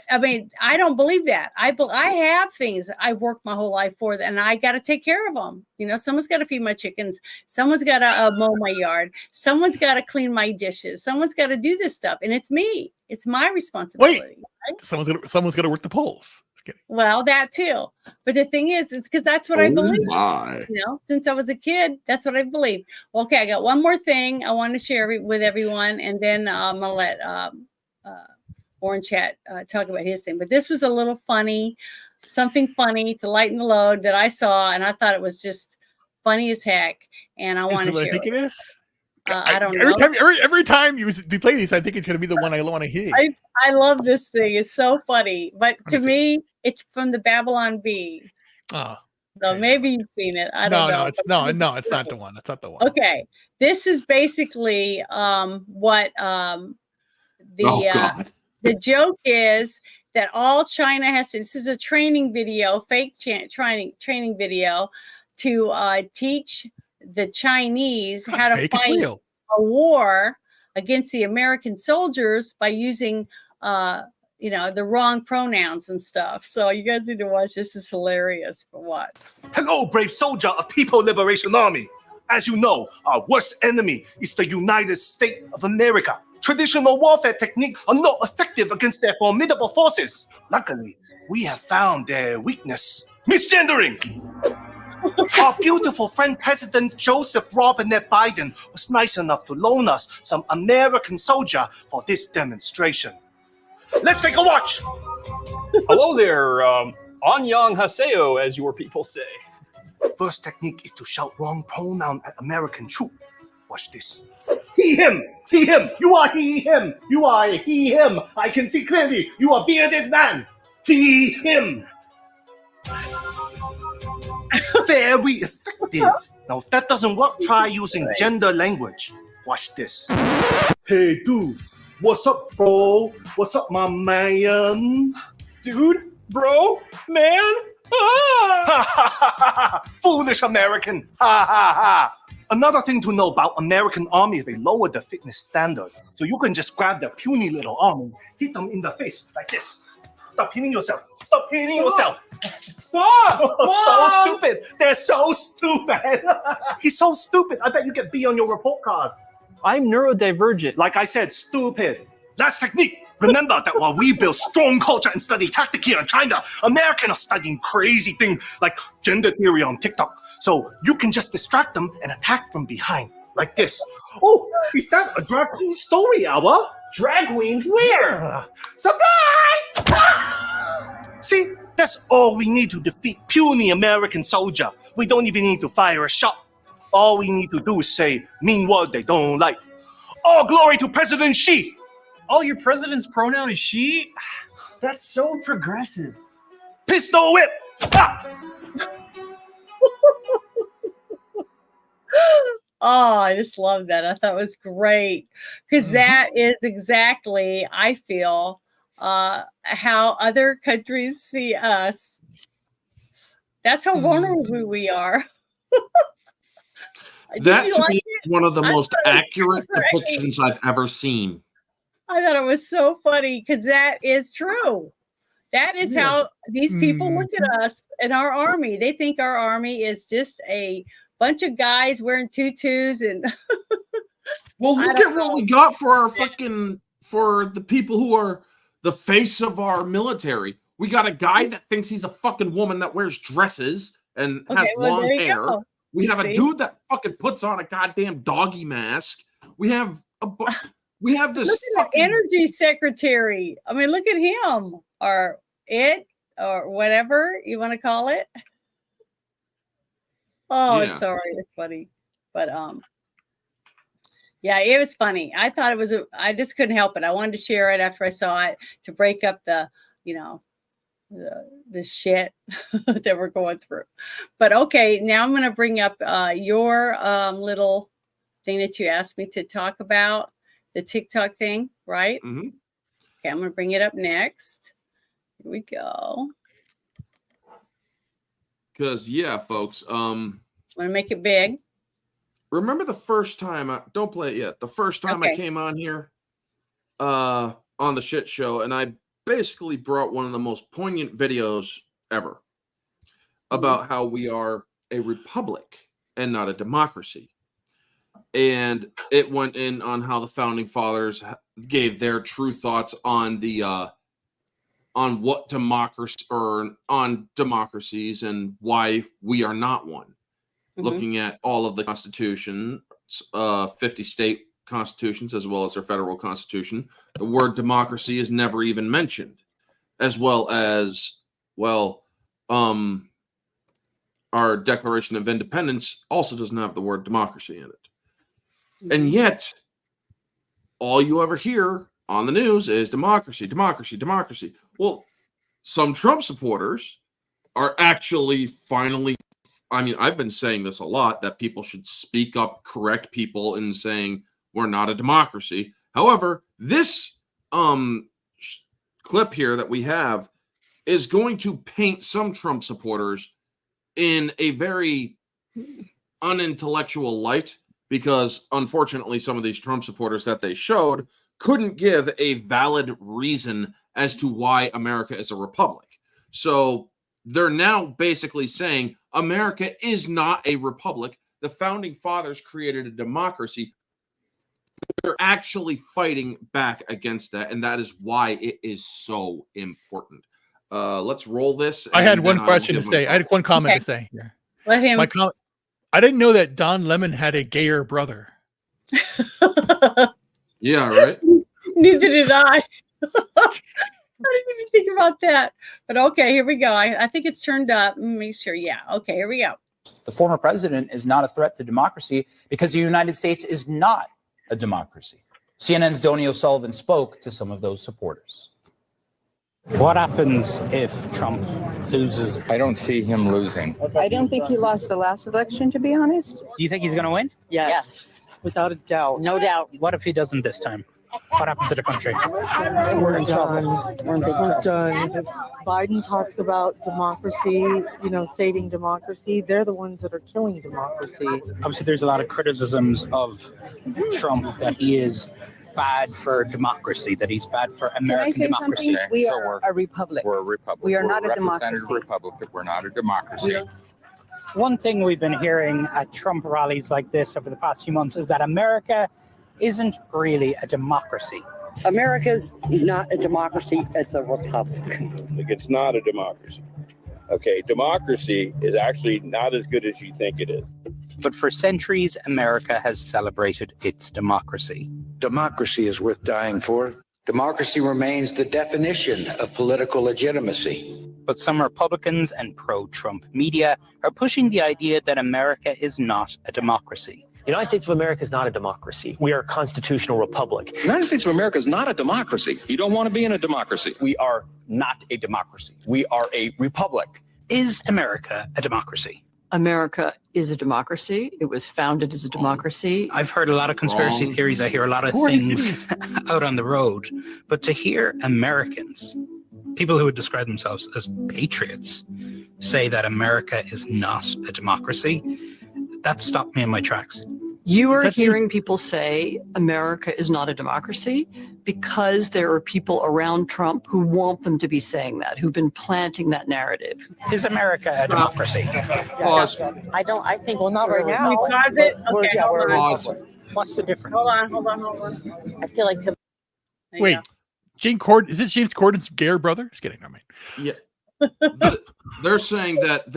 I mean, I don't believe that. I have things I worked my whole life for, and I got to take care of them. You know, someone's got to feed my chickens. Someone's got to mow my yard. Someone's got to clean my dishes. Someone's got to do this stuff, and it's me. It's my responsibility. Wait, right? Someone's gonna work the polls. Well, that too. But the thing is, it's because that's what I believe. You know, since I was a kid, that's what I believe. Well, okay, I got one more thing I want to share with everyone, and then I'm gonna let Orange Chat talk about his thing. But this was a little funny, something funny to lighten the load that I saw, and I thought it was just funny as heck. And I want to share. I think it is. I don't know. Every time you play these, I think it's going to be the one I want to hear. I love this thing. It's so funny. But to me, it's from the Babylon Bee. Oh. So maybe you've seen it. I don't know. It's not the one. It's not the one. Okay. This is basically what the joke is that all China has to. This is a training video, fake training video to teach the Chinese how to fight a war against the American soldiers by using, the wrong pronouns and stuff. So you guys need to watch. This is hilarious. But what? Hello, brave soldier of People Liberation Army. As you know, our worst enemy is the United States of America. Traditional warfare techniques are not effective against their formidable forces. Luckily, we have found their weakness: misgendering. Our beautiful friend President Joseph Robinette Biden was nice enough to loan us some American soldier for this demonstration. Let's take a watch. Hello there, Anyang Haseo, as your people say. First technique is to shout wrong pronoun at American troop. Watch this. He, him. He, him. You are he, him. You are he, him. I can see clearly. You are bearded man. He, him. Very effective. Now, if that doesn't work, try using gender language. Watch this. Hey, dude. What's up, bro? What's up, my man? Dude, bro, man. Ah! Foolish American. Ha ha ha. Another thing to know about American Army is they lowered the fitness standard. So you can just grab their puny little arm and hit them in the face like this. Stop hitting yourself. Stop hitting yourself. Stop! So stupid. They're so stupid. He's so stupid. I bet you get B on your report card. I'm neurodivergent. Like I said, stupid. Last technique. Remember that while we build strong culture and study tactic here in China, Americans are studying crazy things like gender theory on TikTok. So you can just distract them and attack from behind, like this. Oh, is that a drag queen story hour? Drag queens where? Surprise! Ah! See, that's all we need to defeat puny American soldier. We don't even need to fire a shot. All we need to do is say mean word they don't like. All glory to President Xi. Oh, your president's pronoun is she? That's so progressive. Pistol whip! Ah! Oh, I just love that. I thought it was great because that is exactly, I feel, how other countries see us. That's how vulnerable we are. That to me is one of the most accurate depictions I've ever seen. I thought it was so funny because that is true. That is how these people look at us and our army. They think our army is just a bunch of guys wearing tutus and. Well, look at what we got for our for the people who are the face of our military. We got a guy that thinks he's a fucking woman that wears dresses and has long hair. Go. We have a dude that fucking puts on a goddamn doggy mask. We have this look at the energy secretary. I mean, look at him or or whatever you want to call it. Oh, it's all right. It's funny. But yeah, it was funny. I thought it was I just couldn't help it. I wanted to share it after I saw it to break up the shit that we're going through. But okay, now I'm going to bring up your little thing that you asked me to talk about, the TikTok thing, right? Mm-hmm. Okay, I'm going to bring it up next. Here we go. Because folks, want to make it big. Remember the first time? Don't play it yet. The first time I came on here, on the shit show, and I basically brought one of the most poignant videos ever about how we are a republic and not a democracy. And it went in on how the founding fathers gave their true thoughts on the on what democracy or on democracies and why we are not one. Looking at all of the constitutions, 50 state constitutions, as well as our federal constitution, the word democracy is never even mentioned, as well as, our Declaration of Independence also doesn't have the word democracy in it. And yet, all you ever hear on the news is democracy, democracy, democracy. Well, some Trump supporters are actually finally, I mean, I've been saying this a lot, that people should speak up, correct people in saying we're not a democracy. However, this clip here that we have is going to paint some Trump supporters in a very unintellectual light because unfortunately some of these Trump supporters that they showed couldn't give a valid reason as to why America is a republic. So they're now basically saying America is not a republic. The founding fathers created a democracy. They're actually fighting back against that, and that is why it is so important. Let's roll this. I had one question to say. I had one comment to say. Yeah. Let him. I didn't know that Don Lemon had a gayer brother. Yeah, right? Neither did I. I didn't even think about that. But okay, here we go. I think it's turned up. Make sure. Yeah. Okay, here we go. The former president is not a threat to democracy because the United States is not a democracy. CNN's Donnie O'Sullivan spoke to some of those supporters. What happens if Trump loses? I don't see him losing. I don't think he lost the last election, to be honest. Do you think he's going to win? Yes. Without a doubt. No doubt. What if he doesn't this time? What happens to the country? We're done. We're done. If Biden talks about democracy, saving democracy, they're the ones that are killing democracy. Obviously, there's a lot of criticisms of Trump that he is bad for democracy, that he's bad for American democracy. Okay, we are a republic. We're a republic. We are We're not a democracy. Republic. We're not a democracy. One thing we've been hearing at Trump rallies like this over the past few months is that America isn't really a democracy. America's not a democracy, it's a republic. It's not a democracy. Okay, democracy is actually not as good as you think it is. But for centuries, America has celebrated its democracy. Democracy is worth dying for. Democracy remains the definition of political legitimacy. But some Republicans and pro-Trump media are pushing the idea that America is not a democracy. The United States of America is not a democracy. We are a constitutional republic. The United States of America is not a democracy. You don't want to be in a democracy. We are not a democracy. We are a republic. Is America a democracy? America is a democracy. It was founded as a democracy. I've heard a lot of conspiracy theories. I hear a lot of things out on the road. But to hear Americans, people who would describe themselves as patriots, say that America is not a democracy, that stopped me in my tracks. You are hearing people say America is not a democracy because there are people around Trump who want them to be saying that, who've been planting that narrative. Is America a democracy? Pause. I think, well, not right now. Can we pause it? Okay, hold on. Pause. What's the difference? Hold on. I feel like Wait, is this James Corden's gayer brother? Just kidding. Never mind. Yeah. They're saying that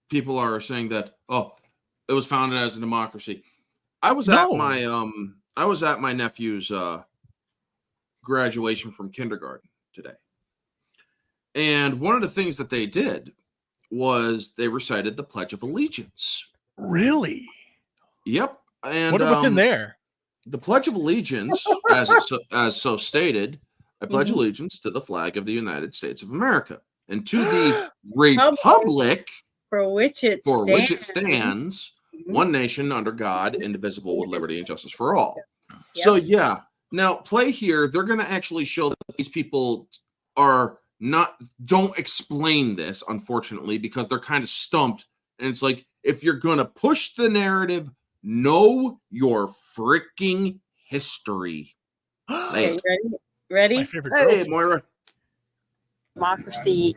people are saying that, it was founded as a democracy. I was at my nephew's graduation from kindergarten today. And one of the things that they did was they recited the Pledge of Allegiance. Really? Yep. And what's in there? The Pledge of Allegiance, as so stated, I pledge allegiance to the flag of the United States of America and to the republic for which it stands, one nation under God, indivisible, with liberty and justice for all. Yep. So yeah, now play here. They're going to actually show that these people don't explain this, unfortunately, because they're kind of stumped. And it's like, if you're going to push the narrative, know your freaking history. Okay, ready? My favorite hey, Moira. Democracy.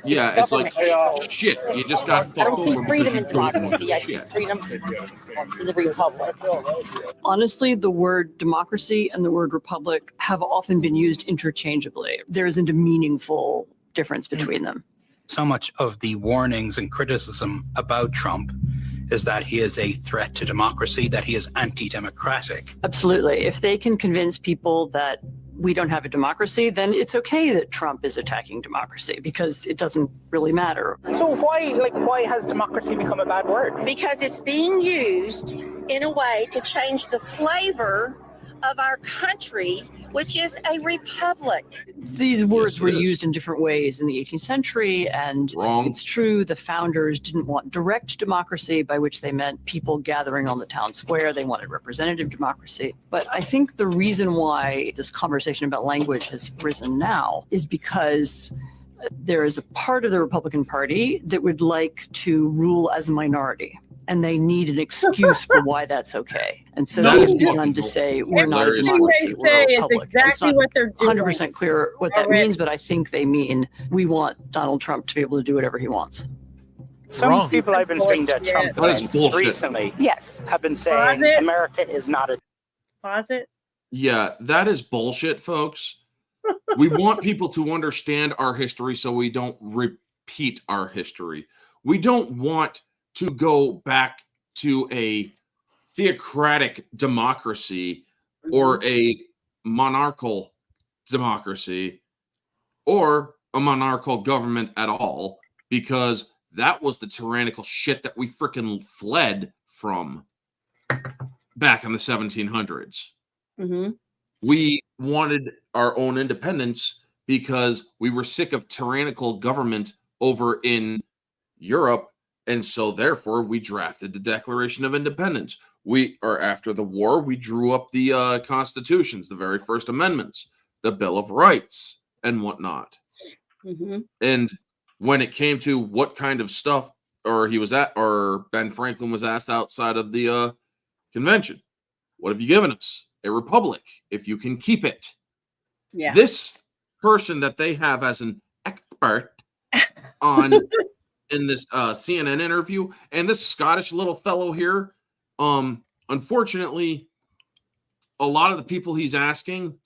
Yeah, it's like shit. You just got fucked. I don't see freedom in democracy. I see freedom in the republic. Honestly, the word democracy and the word republic have often been used interchangeably. There isn't a meaningful difference between them. So much of the warnings and criticism about Trump is that he is a threat to democracy, that he is anti-democratic. Absolutely. If they can convince people that we don't have a democracy, then it's okay that Trump is attacking democracy because it doesn't really matter. So why has democracy become a bad word? Because it's being used in a way to change the flavor of our country, which is a republic. These words were used in different ways in the 18th century, and it's true the founders didn't want direct democracy, by which they meant people gathering on the town square. They wanted representative democracy. But I think the reason why this conversation about language has risen now is because There is a part of the Republican Party that would like to rule as a minority, and they need an excuse for why that's okay. And so they've begun to say, we're not a democracy, we're a republic. Exactly it's what they're doing. 100% clear what that means, but I think they mean we want Donald Trump to be able to do whatever he wants. Some people I've been speaking to Trump That is events bullshit. recently Yes. have been saying America is not a Pause it. Yeah, that is bullshit, folks. We want people to understand our history so we don't repeat our history. We don't want to go back to a theocratic democracy or a monarchical democracy or a monarchical government at all, because that was the tyrannical shit that we freaking fled from back in the 1700s. Mm-hmm. We wanted our own independence because we were sick of tyrannical government over in Europe, and so therefore we drafted the Declaration of Independence. After the war, we drew up the constitutions, the very first amendments, the Bill of Rights, and whatnot. Mm-hmm. And when it came to what kind of stuff, or Ben Franklin was asked outside of the convention, what have you given us? A republic, if you can keep it. Yeah. This person that they have as an expert on in this CNN interview, and this Scottish little fellow here, unfortunately, a lot of the people he's asking,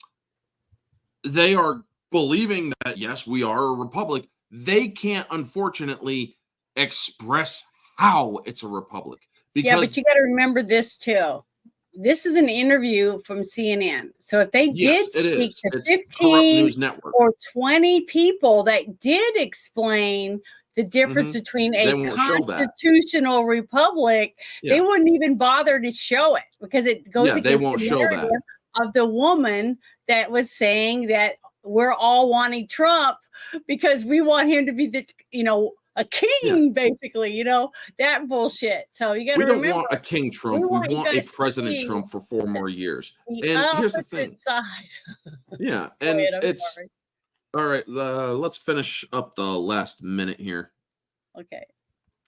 they are believing that yes, we are a republic. They can't, unfortunately, express how it's a republic. Because Yeah, but you got to remember this too. This is an interview from CNN. So if they did speak to It's 15 news network. or 20 people that did explain the difference between They a won't show that. constitutional republic, they wouldn't even bother to show it because it goes they against won't the show that. narrative of the woman that was saying that we're all wanting Trump because we want him to be the, a king, basically, that bullshit. So you got to remember. We don't want a King Trump. We want a President Trump for 4 more years. And here's the thing. Side. Yeah, Go and ahead, I'm it's sorry. all right. Let's finish up the last minute here. Okay.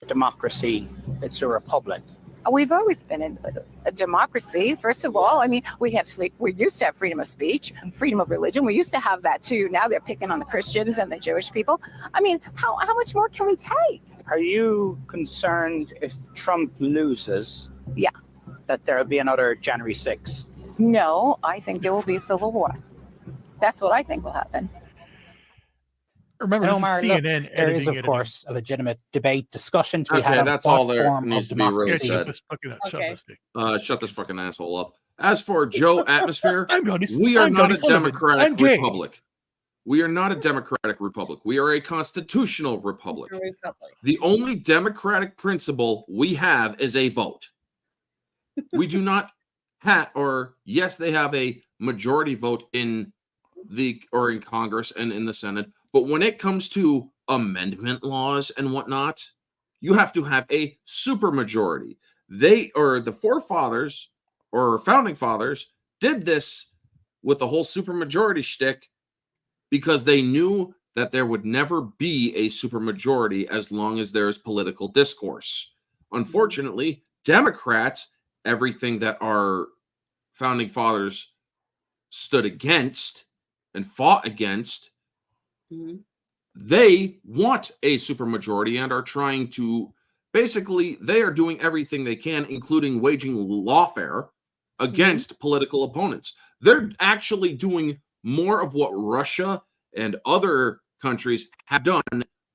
democracy, it's a republic. We've always been in a democracy. First of all, I mean, we used to have freedom of speech, freedom of religion. We used to have that too. Now they're picking on the Christians and the Jewish people. I mean, how much more can we take? Are you concerned if Trump loses? Yeah. That there'll be another January 6th? No, I think there will be a civil war. That's what I think will happen. Remember, this is Omar, CNN look, there is, of course, a legitimate debate, discussion to be had on that's what all there form needs of to be really democracy. said. Shut this fucking asshole up. As for Joe Atmosphere, we are I'm not Tony a Sullivan. I'm democratic gay. republic. We are not a democratic republic. We are a constitutional republic. The only democratic principle we have is a vote. We do not have, or yes, they have a majority vote in in Congress and in the Senate. But when it comes to amendment laws and whatnot, you have to have a supermajority. The forefathers or founding fathers did this with the whole supermajority shtick because they knew that there would never be a supermajority as long as there is political discourse. Unfortunately, Democrats, everything that our founding fathers stood against and fought against, they want a supermajority and are trying to, basically, they are doing everything they can, including waging lawfare against political opponents. They're actually doing more of what Russia and other countries have done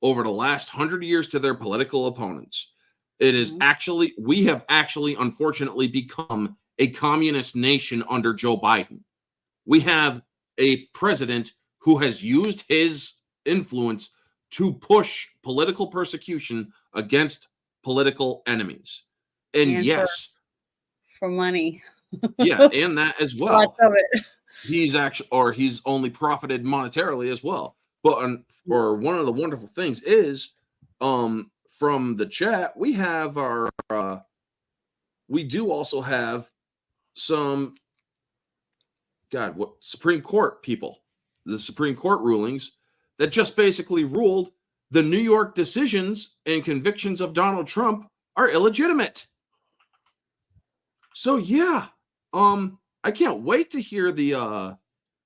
over the last 100 years to their political opponents. It is actually, we have actually, unfortunately, become a communist nation under Joe Biden. We have a president who has used his influence to push political persecution against political enemies. And yes, for money. Yeah, and that as well. Lots of it. He's only profited monetarily as well. But one of the wonderful things is, from the chat, we have we do also have some Supreme Court people. The Supreme Court rulings that just basically ruled the New York decisions and convictions of Donald Trump are illegitimate. So yeah, I can't wait to hear the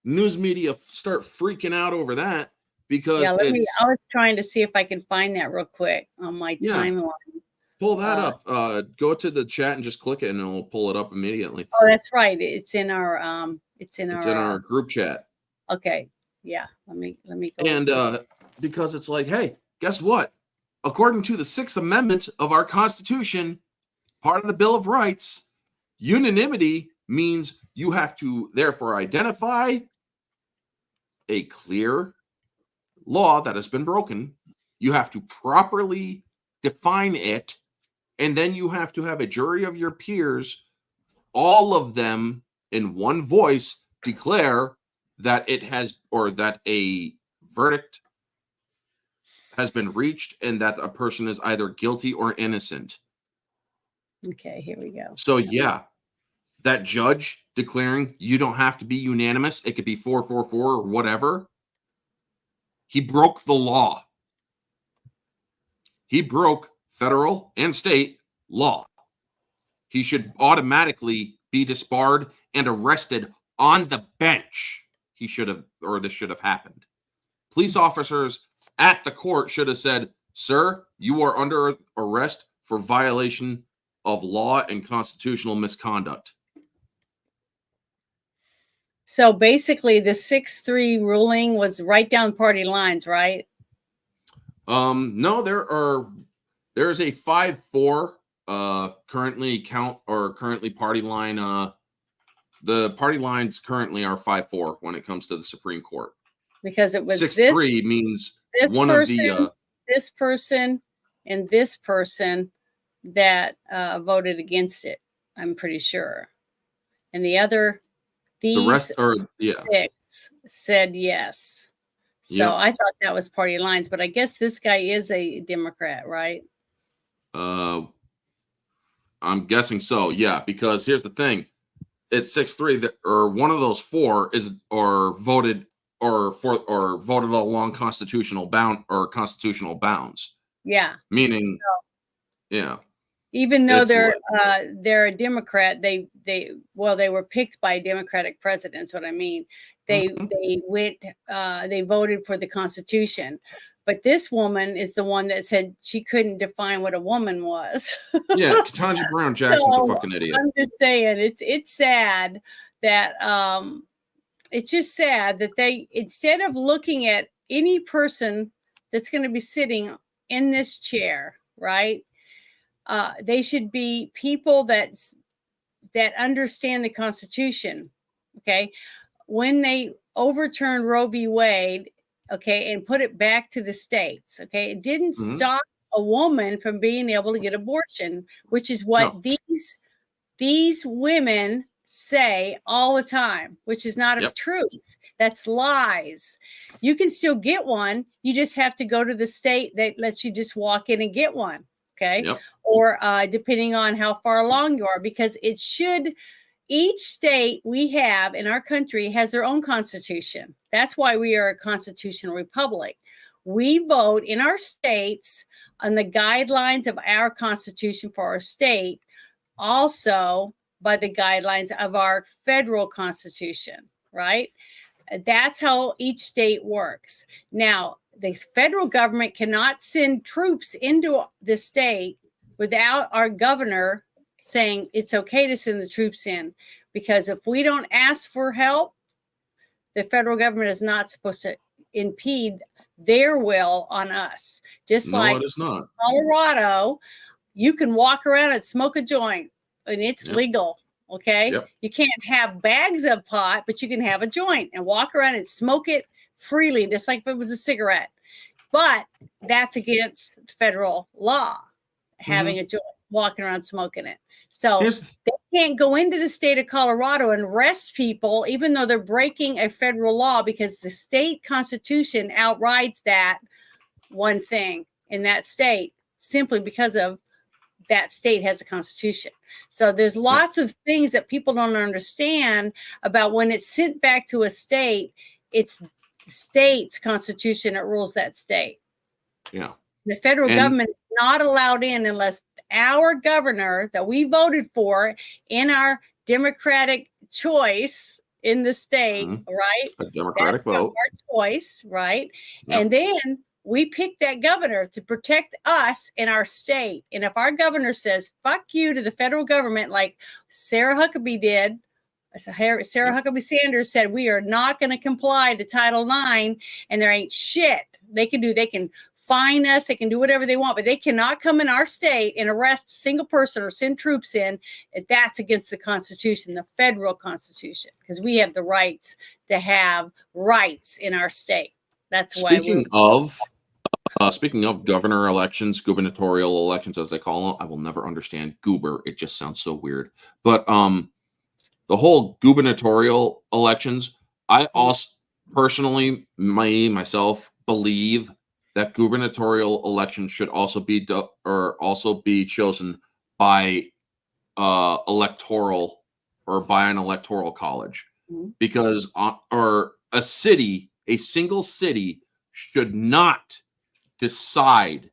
news media start freaking out over that, because Yeah, I was trying to see if I can find that real quick on my timeline. Pull that up. Go to the chat and just click it, and it'll pull it up immediately. Oh, that's right. It's in our It's in our group chat. Okay. Yeah. Let me go. And because it's like, hey, guess what? According to the 6th Amendment of our Constitution, part of the Bill of Rights, unanimity means you have to therefore identify a clear law that has been broken. You have to properly define it, and then you have to have a jury of your peers, all of them in one voice, declare that it has, or that a verdict has been reached and that a person is either guilty or innocent. Okay, here we go. So yeah, that judge declaring you don't have to be unanimous, it could be 4-4-4 or whatever. He broke the law. He broke federal and state law. He should automatically be disbarred and arrested on the bench. He should have, or this should have happened. Police officers at the court should have said, sir, you are under arrest for violation of law and constitutional misconduct. So basically the 6-3 ruling was right down party lines, right? No, there's a 5-4 currently party line. The party lines currently are 5-4 when it comes to the Supreme Court. Because it was 6-3 means one person, of the this person and this person that voted against it, I'm pretty sure. And the rest are 6 said yes. So I thought that was party lines, but I guess this guy is a Democrat, right? I'm guessing so, yeah, because here's the thing. It's 6-3 that, or one of those 4 is voted along constitutional bounds. Yeah. Meaning, yeah. Even though they're a Democrat, they were picked by Democratic presidents. What I mean, they voted for the Constitution, but this woman is the one that said she couldn't define what a woman was. Yeah, Ketanji Brown Jackson's a fucking idiot. I'm just saying, it's sad that it's just sad that they, instead of looking at any person that's going to be sitting in this chair, right? They should be people that understand the Constitution. Okay, when they overturned Roe v. Wade, okay, and put it back to the states, okay, it didn't stop a woman from being able to get abortion, which is what these women say all the time, which is not a truth. That's lies. You can still get one. You just have to go to the state that lets you just walk in and get one. Okay. Or depending on how far along you are, because each state we have in our country has their own constitution. That's why we are a constitutional republic. We vote in our states on the guidelines of our constitution for our state, also by the guidelines of our federal constitution, right? That's how each state works. Now, the federal government cannot send troops into the state without our governor saying it's okay to send the troops in, because if we don't ask for help, the federal government is not supposed to impede their will on us. Just like it is not. Colorado, you can walk around and smoke a joint and it's legal. Okay. You can't have bags of pot, but you can have a joint and walk around and smoke it freely, just like if it was a cigarette. But that's against federal law, having a joint, walking around smoking it. So they can't go into the state of Colorado and arrest people, even though they're breaking a federal law, because the state constitution outrides that one thing in that state, simply because of that state has a constitution. So there's lots of things that people don't understand about when it's sent back to a state. It's state's constitution that rules that state. Yeah. The federal government is not allowed in unless our governor that we voted for in our democratic choice in the state, right? A democratic vote. Our choice, right? Yep. And then we pick that governor to protect us in our state. And if our governor says, fuck you to the federal government, like Sarah Huckabee did, Sarah Huckabee Sanders said, we are not going to comply to Title IX, and there ain't shit they can fine us, they can do whatever they want, but they cannot come in our state and arrest a single person or send troops in. That's against the Constitution, the federal Constitution, because we have the rights to have rights in our state. That's why. Speaking of governor elections, gubernatorial elections, as they call them, I will never understand goober. It just sounds so weird. But the whole gubernatorial elections, I also personally, myself, believe that gubernatorial elections should also be chosen by electoral or by an electoral college, because or a single city should not decide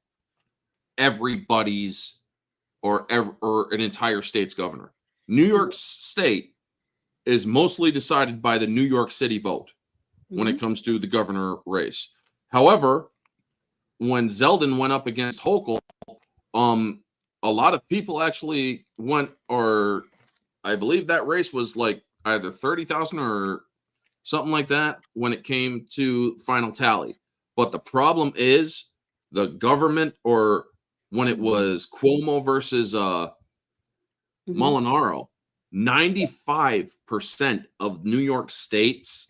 everybody's or an entire state's governor. New York State is mostly decided by the New York City vote when it comes to the governor race. However, when Zeldin went up against Hochul, a lot of people actually went, or I believe that race was like either 30,000 or something like that when it came to final tally. But the problem is the government, or when it was Cuomo versus Molinaro, 95% of New York State's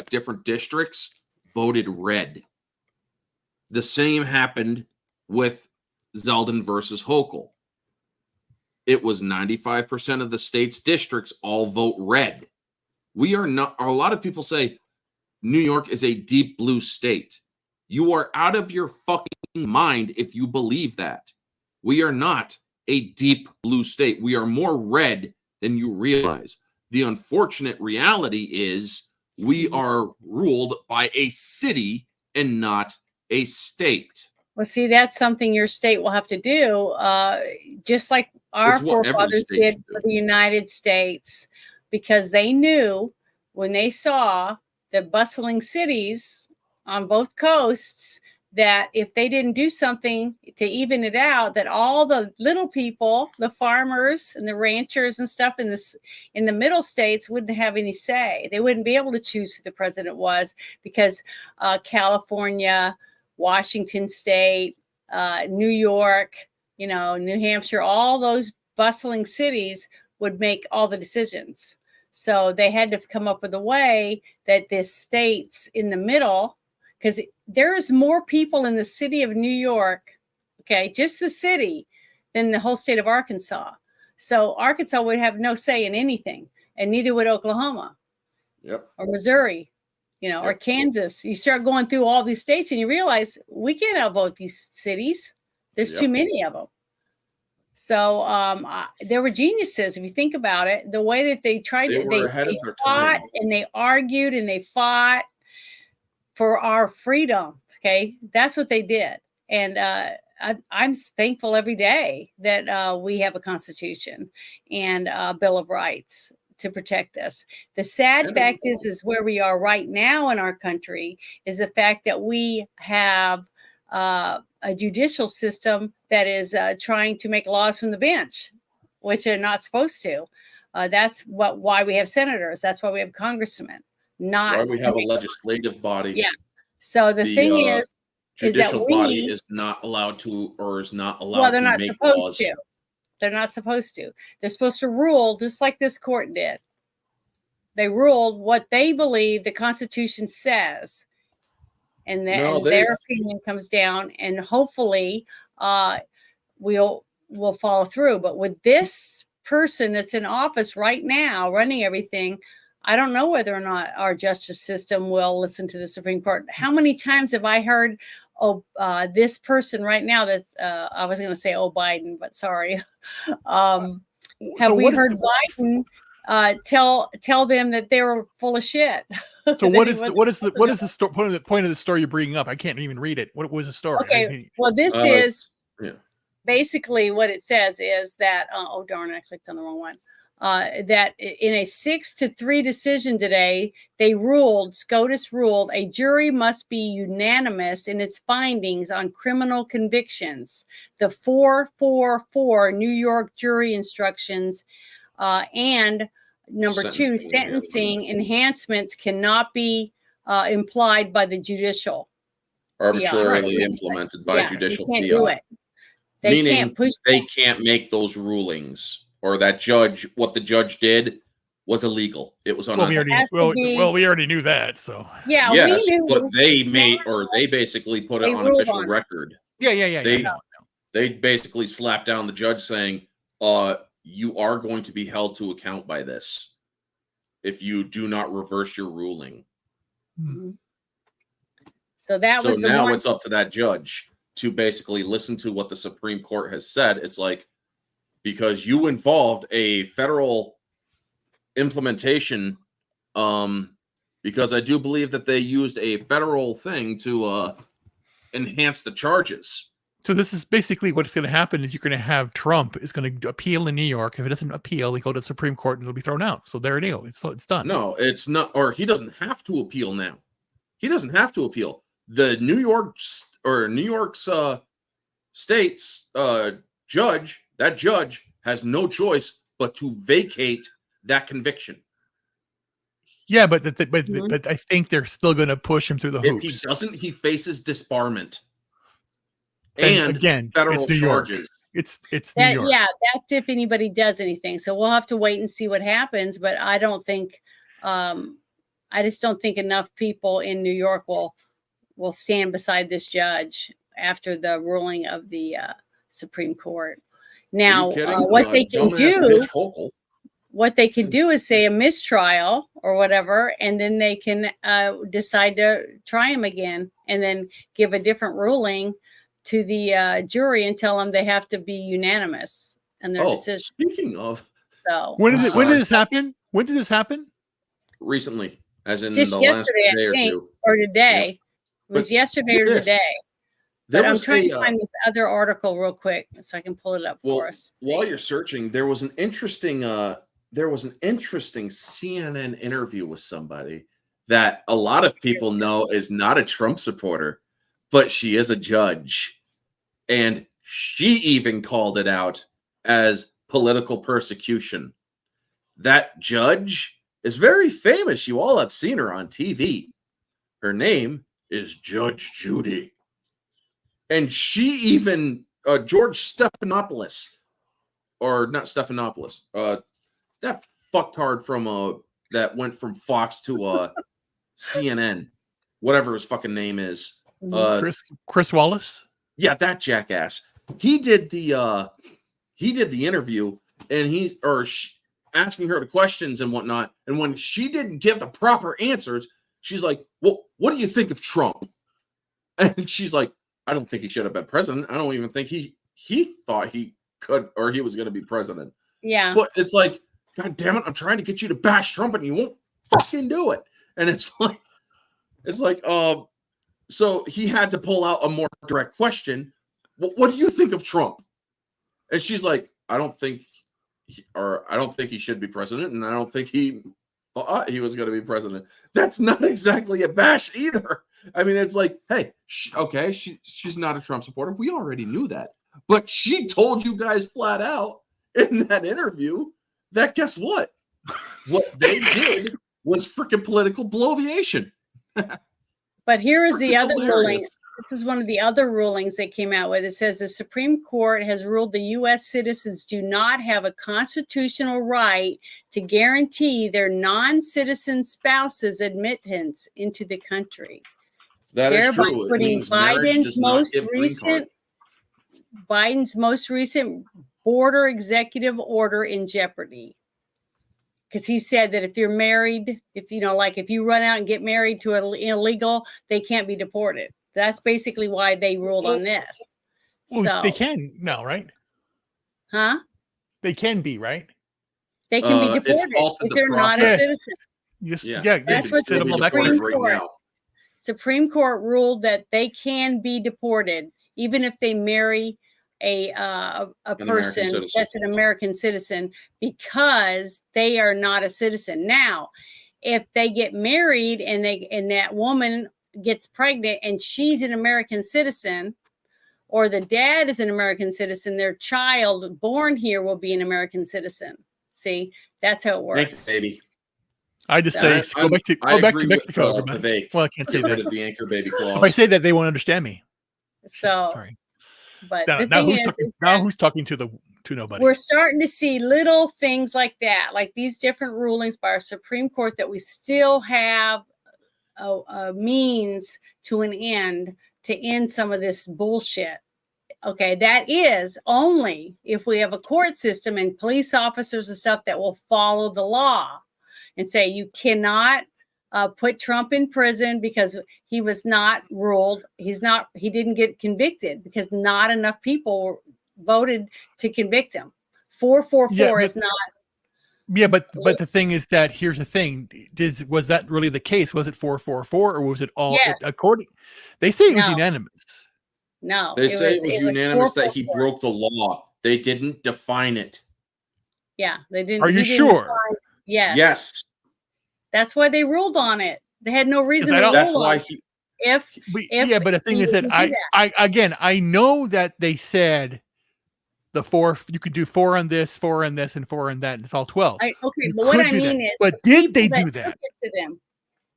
different districts voted red. The same happened with Zeldin versus Hochul. It was 95% of the state's districts all vote red. We are not, a lot of people say New York is a deep blue state. You are out of your fucking mind if you believe that. We are not a deep blue state. We are more red than you realize. The unfortunate reality is we are ruled by a city and not a state. Well, see, that's something your state will have to do, just like our forefathers did for the United States, because they knew when they saw the bustling cities on both coasts that if they didn't do something to even it out, that all the little people, the farmers and the ranchers and stuff in the middle states wouldn't have any say. They wouldn't be able to choose who the president was, because California, Washington State, New York, New Hampshire, all those bustling cities would make all the decisions. So they had to come up with a way that the states in the middle, because there is more people in the city of New York, okay, just the city, than the whole state of Arkansas. So Arkansas would have no say in anything, and neither would Oklahoma. Yep. Or Missouri. Or Kansas. You start going through all these states and you realize we can't outvote these cities. There's too many of them. So there were geniuses, if you think about it, the way that they tried to, they fought and they argued and they fought for our freedom. Okay. That's what they did. And I'm thankful every day that we have a constitution and a Bill of Rights to protect us. The sad fact is where we are right now in our country is the fact that we have a judicial system that is trying to make laws from the bench, which they're not supposed to. That's why we have senators. That's why we have congressmen. Not why we have a legislative body. Yeah. So the thing is judicial that body is not allowed to, or is not allowed well, they're to not make supposed laws. to. They're not supposed to. They're supposed to rule just like this court did. They ruled what they believe the Constitution says. And, their opinion comes down, and hopefully we'll follow through. But with this person that's in office right now running everything, I don't know whether or not our justice system will listen to the Supreme Court. How many times have I heard this person right now that's I was going to say Biden, but sorry. Have we heard Biden tell them that they were full of shit? So That what he is the, wasn't what is the point of the story you're bringing up? I can't even read it. What was the story? Okay, well, this is yeah. basically what it says is that, oh darn, I clicked on the wrong one. That in a 6-3 decision today, SCOTUS ruled a jury must be unanimous in its findings on criminal convictions. The 444 New York jury instructions and number two, sentencing enhancements cannot be implied by the judicial. Arbitrarily implemented by judicial they can't fiat. do it. They Meaning can't push they can't make those rulings, or that what the judge did was illegal. It was unethical. We already knew that. So yeah, yes, we knew, but they made, or they basically put it They on ruled official on it. record. They basically slapped down the judge saying, you are going to be held to account by this if you do not reverse your ruling. Mm-hmm. So that So was the now one. it's up to that judge to basically listen to what the Supreme Court has said. It's like, because you involved a federal implementation, because I do believe that they used a federal thing to enhance the charges. So this is basically what's going to happen is you're going to have Trump is going to appeal in New York. If it doesn't appeal, he go to the Supreme Court and it'll be thrown out. So there it is. It's done. No, it's not, or he doesn't have to appeal now. He doesn't have to appeal. The New York's state's judge, that judge has no choice but to vacate that conviction. Yeah, but I think they're still going to push him through the hoops. If he doesn't, he faces disbarment. And again, federal it's New charges. York. It's New York. Yeah, that's if anybody does anything. So we'll have to wait and see what happens. But I don't think, I just don't think enough people in New York will stand beside this judge after the ruling of the Supreme Court. Now, what they can do is say a mistrial or whatever, and then they can decide to try him again, and then give a different ruling to the jury and tell them they have to be unanimous in their decision. Speaking of, so when did this happen? When did this happen? Recently, as in just the yesterday, last day I think, or two. or today. Yeah. It was yesterday or today. There But I'm was trying to find this other article real quick so I can pull it up for us. While you're searching, there was an interesting CNN interview with somebody that a lot of people know is not a Trump supporter, but she is a judge. And she even called it out as political persecution. That judge is very famous. You all have seen her on TV. Her name is Judge Judy. And she even, George Stephanopoulos, or not Stephanopoulos, that fucktard from, that went from Fox to CNN, whatever his fucking name is. Chris Wallace? Yeah, that jackass. He did the interview, and asking her the questions and whatnot. And when she didn't give the proper answers, she's like, well, what do you think of Trump? And she's like, I don't think he should have been president. I don't even think he thought he could, or he was going to be president. Yeah. But it's like, God damn it, I'm trying to get you to bash Trump and you won't fucking do it. And it's like, so he had to pull out a more direct question. What do you think of Trump? And she's like, I don't think he should be president, and I don't think he thought he was going to be president. That's not exactly a bash either. I mean, it's like, hey, okay, she's not a Trump supporter. We already knew that. But she told you guys flat out in that interview that guess what? What they did was freaking political bloviation. But here is the other ruling. hilarious. This is one of the other rulings that came out with. It says the Supreme Court has ruled the U.S. citizens do not have a constitutional right to guarantee their non-citizen spouses admittance into the country. That is thereby true. It putting means marriage does not give green card. Biden's most recent border executive order in jeopardy. Because he said that if you're married, if you run out and get married to an illegal, they can't be deported. That's basically why they ruled on this. So they can now, right? Huh? They can be, right? They can be deported if they're not a citizen. Yes, Yeah, yeah, That's what the them all back Supreme there. Court. Supreme Court ruled that they can be deported even if they marry a American person citizen. that's an American citizen because they are not a citizen. Now, if they get married and that woman gets pregnant and she's an American citizen, or the dad is an American citizen, their child born here will be an American citizen. See, that's how it works. Thanks, baby. I just say go back to Mexico. Everybody. Well, I can't say Get rid that. of the anchor baby clause. If I say that, they won't understand me. So, sorry. But Now, the thing is who's talking to nobody? we're starting to see little things like that, like these different rulings by our Supreme Court, that we still have a means to an end to end some of this bullshit. Okay, that is only if we have a court system and police officers and stuff that will follow the law and say you cannot put Trump in prison because he was not ruled. He didn't get convicted because not enough people voted to convict him. 444 is not. Yeah, but the thing is that here's the thing: was that really the case? Was it 444 or was it all? Yes. According, they say it was unanimous. No, They say it was unanimous that he 444. broke the law. They didn't define it. Yeah, they didn't. Are you he didn't sure? define- Yes. Yes. That's why they ruled on it. They had no reason to rule That's on why it. he. If But the thing is that I know that they said the 4 you could do 4 on this, 4 on this, and 4 on that. And it's all 12. Okay, You but what could I do mean that. is, but the did they people do that that? took it to them,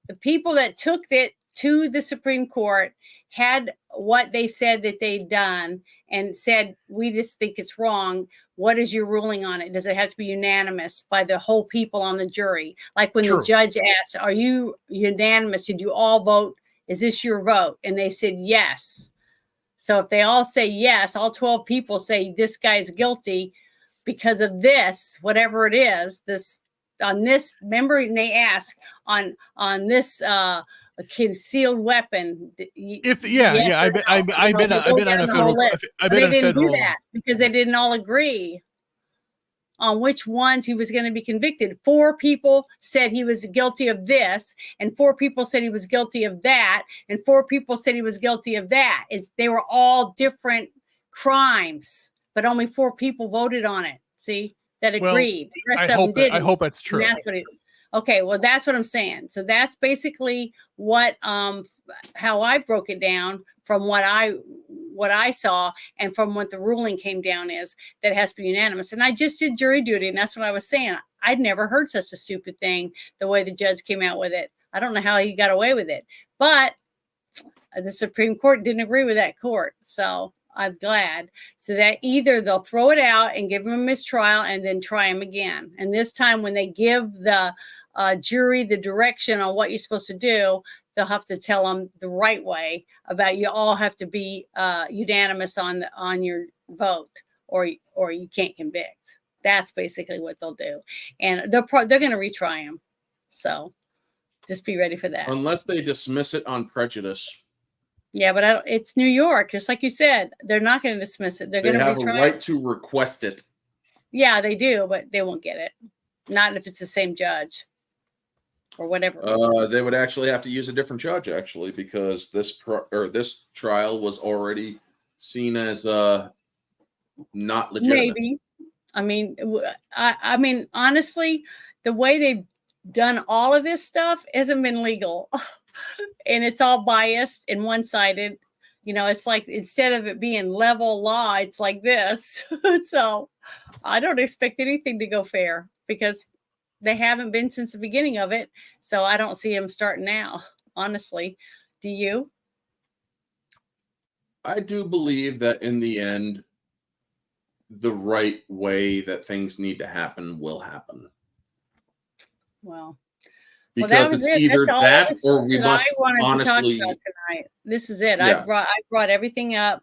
the people that took it to the Supreme Court had what they said that they'd done and said, we just think it's wrong. What is your ruling on it? Does it have to be unanimous by the whole people on the jury? Like when the judge asked, are you unanimous? Did you all vote? Is this your vote? And they said yes. So if they all say yes, all 12 people say this guy's guilty because of this, whatever it is, this on this, remember, and they ask on this concealed weapon. I've been on a federal. I've been they on didn't federal. do that because they didn't all agree on which ones he was going to be convicted. 4 people said he was guilty of this, and 4 people said he was guilty of that, and 4 people said he was guilty of that. They were all different crimes, but only 4 people voted on it. See, that agreed. The rest of them didn't. I hope that's true. And that's what okay, well, that's what I'm saying. So that's basically what how I broke it down from what I saw and from what the ruling came down is that it has to be unanimous. And I just did jury duty, and that's what I was saying. I'd never heard such a stupid thing the way the judge came out with it. I don't know how he got away with it, but the Supreme Court didn't agree with that court. So I'm glad. So that either they'll throw it out and give him a mistrial and then try him again. And this time when they give the jury the direction on what you're supposed to do, they'll have to tell them the right way about you all have to be unanimous on your vote or you can't convict. That's basically what they'll do. And they're going to retry him. So just be ready for that. Unless they dismiss it on prejudice. Yeah, but it's New York, just like you said. They're not going to dismiss it. They're going to have retry a right to request it. Yeah, they do, but they won't get it. Not if it's the same judge or whatever. They would actually have to use a different judge, actually, because this trial was already seen as not legitimate. Maybe. I mean, honestly, the way they've done all of this stuff hasn't been legal. And it's all biased and one-sided. You know, it's like instead of it being level law, it's like this. So I don't expect anything to go fair because they haven't been since the beginning of it. So I don't see them starting now, honestly. Do you? I do believe that in the end, the right way that things need to happen will happen. Well, because it's either that or we must honestly. To talk about tonight. This is it. Yeah. I brought everything up.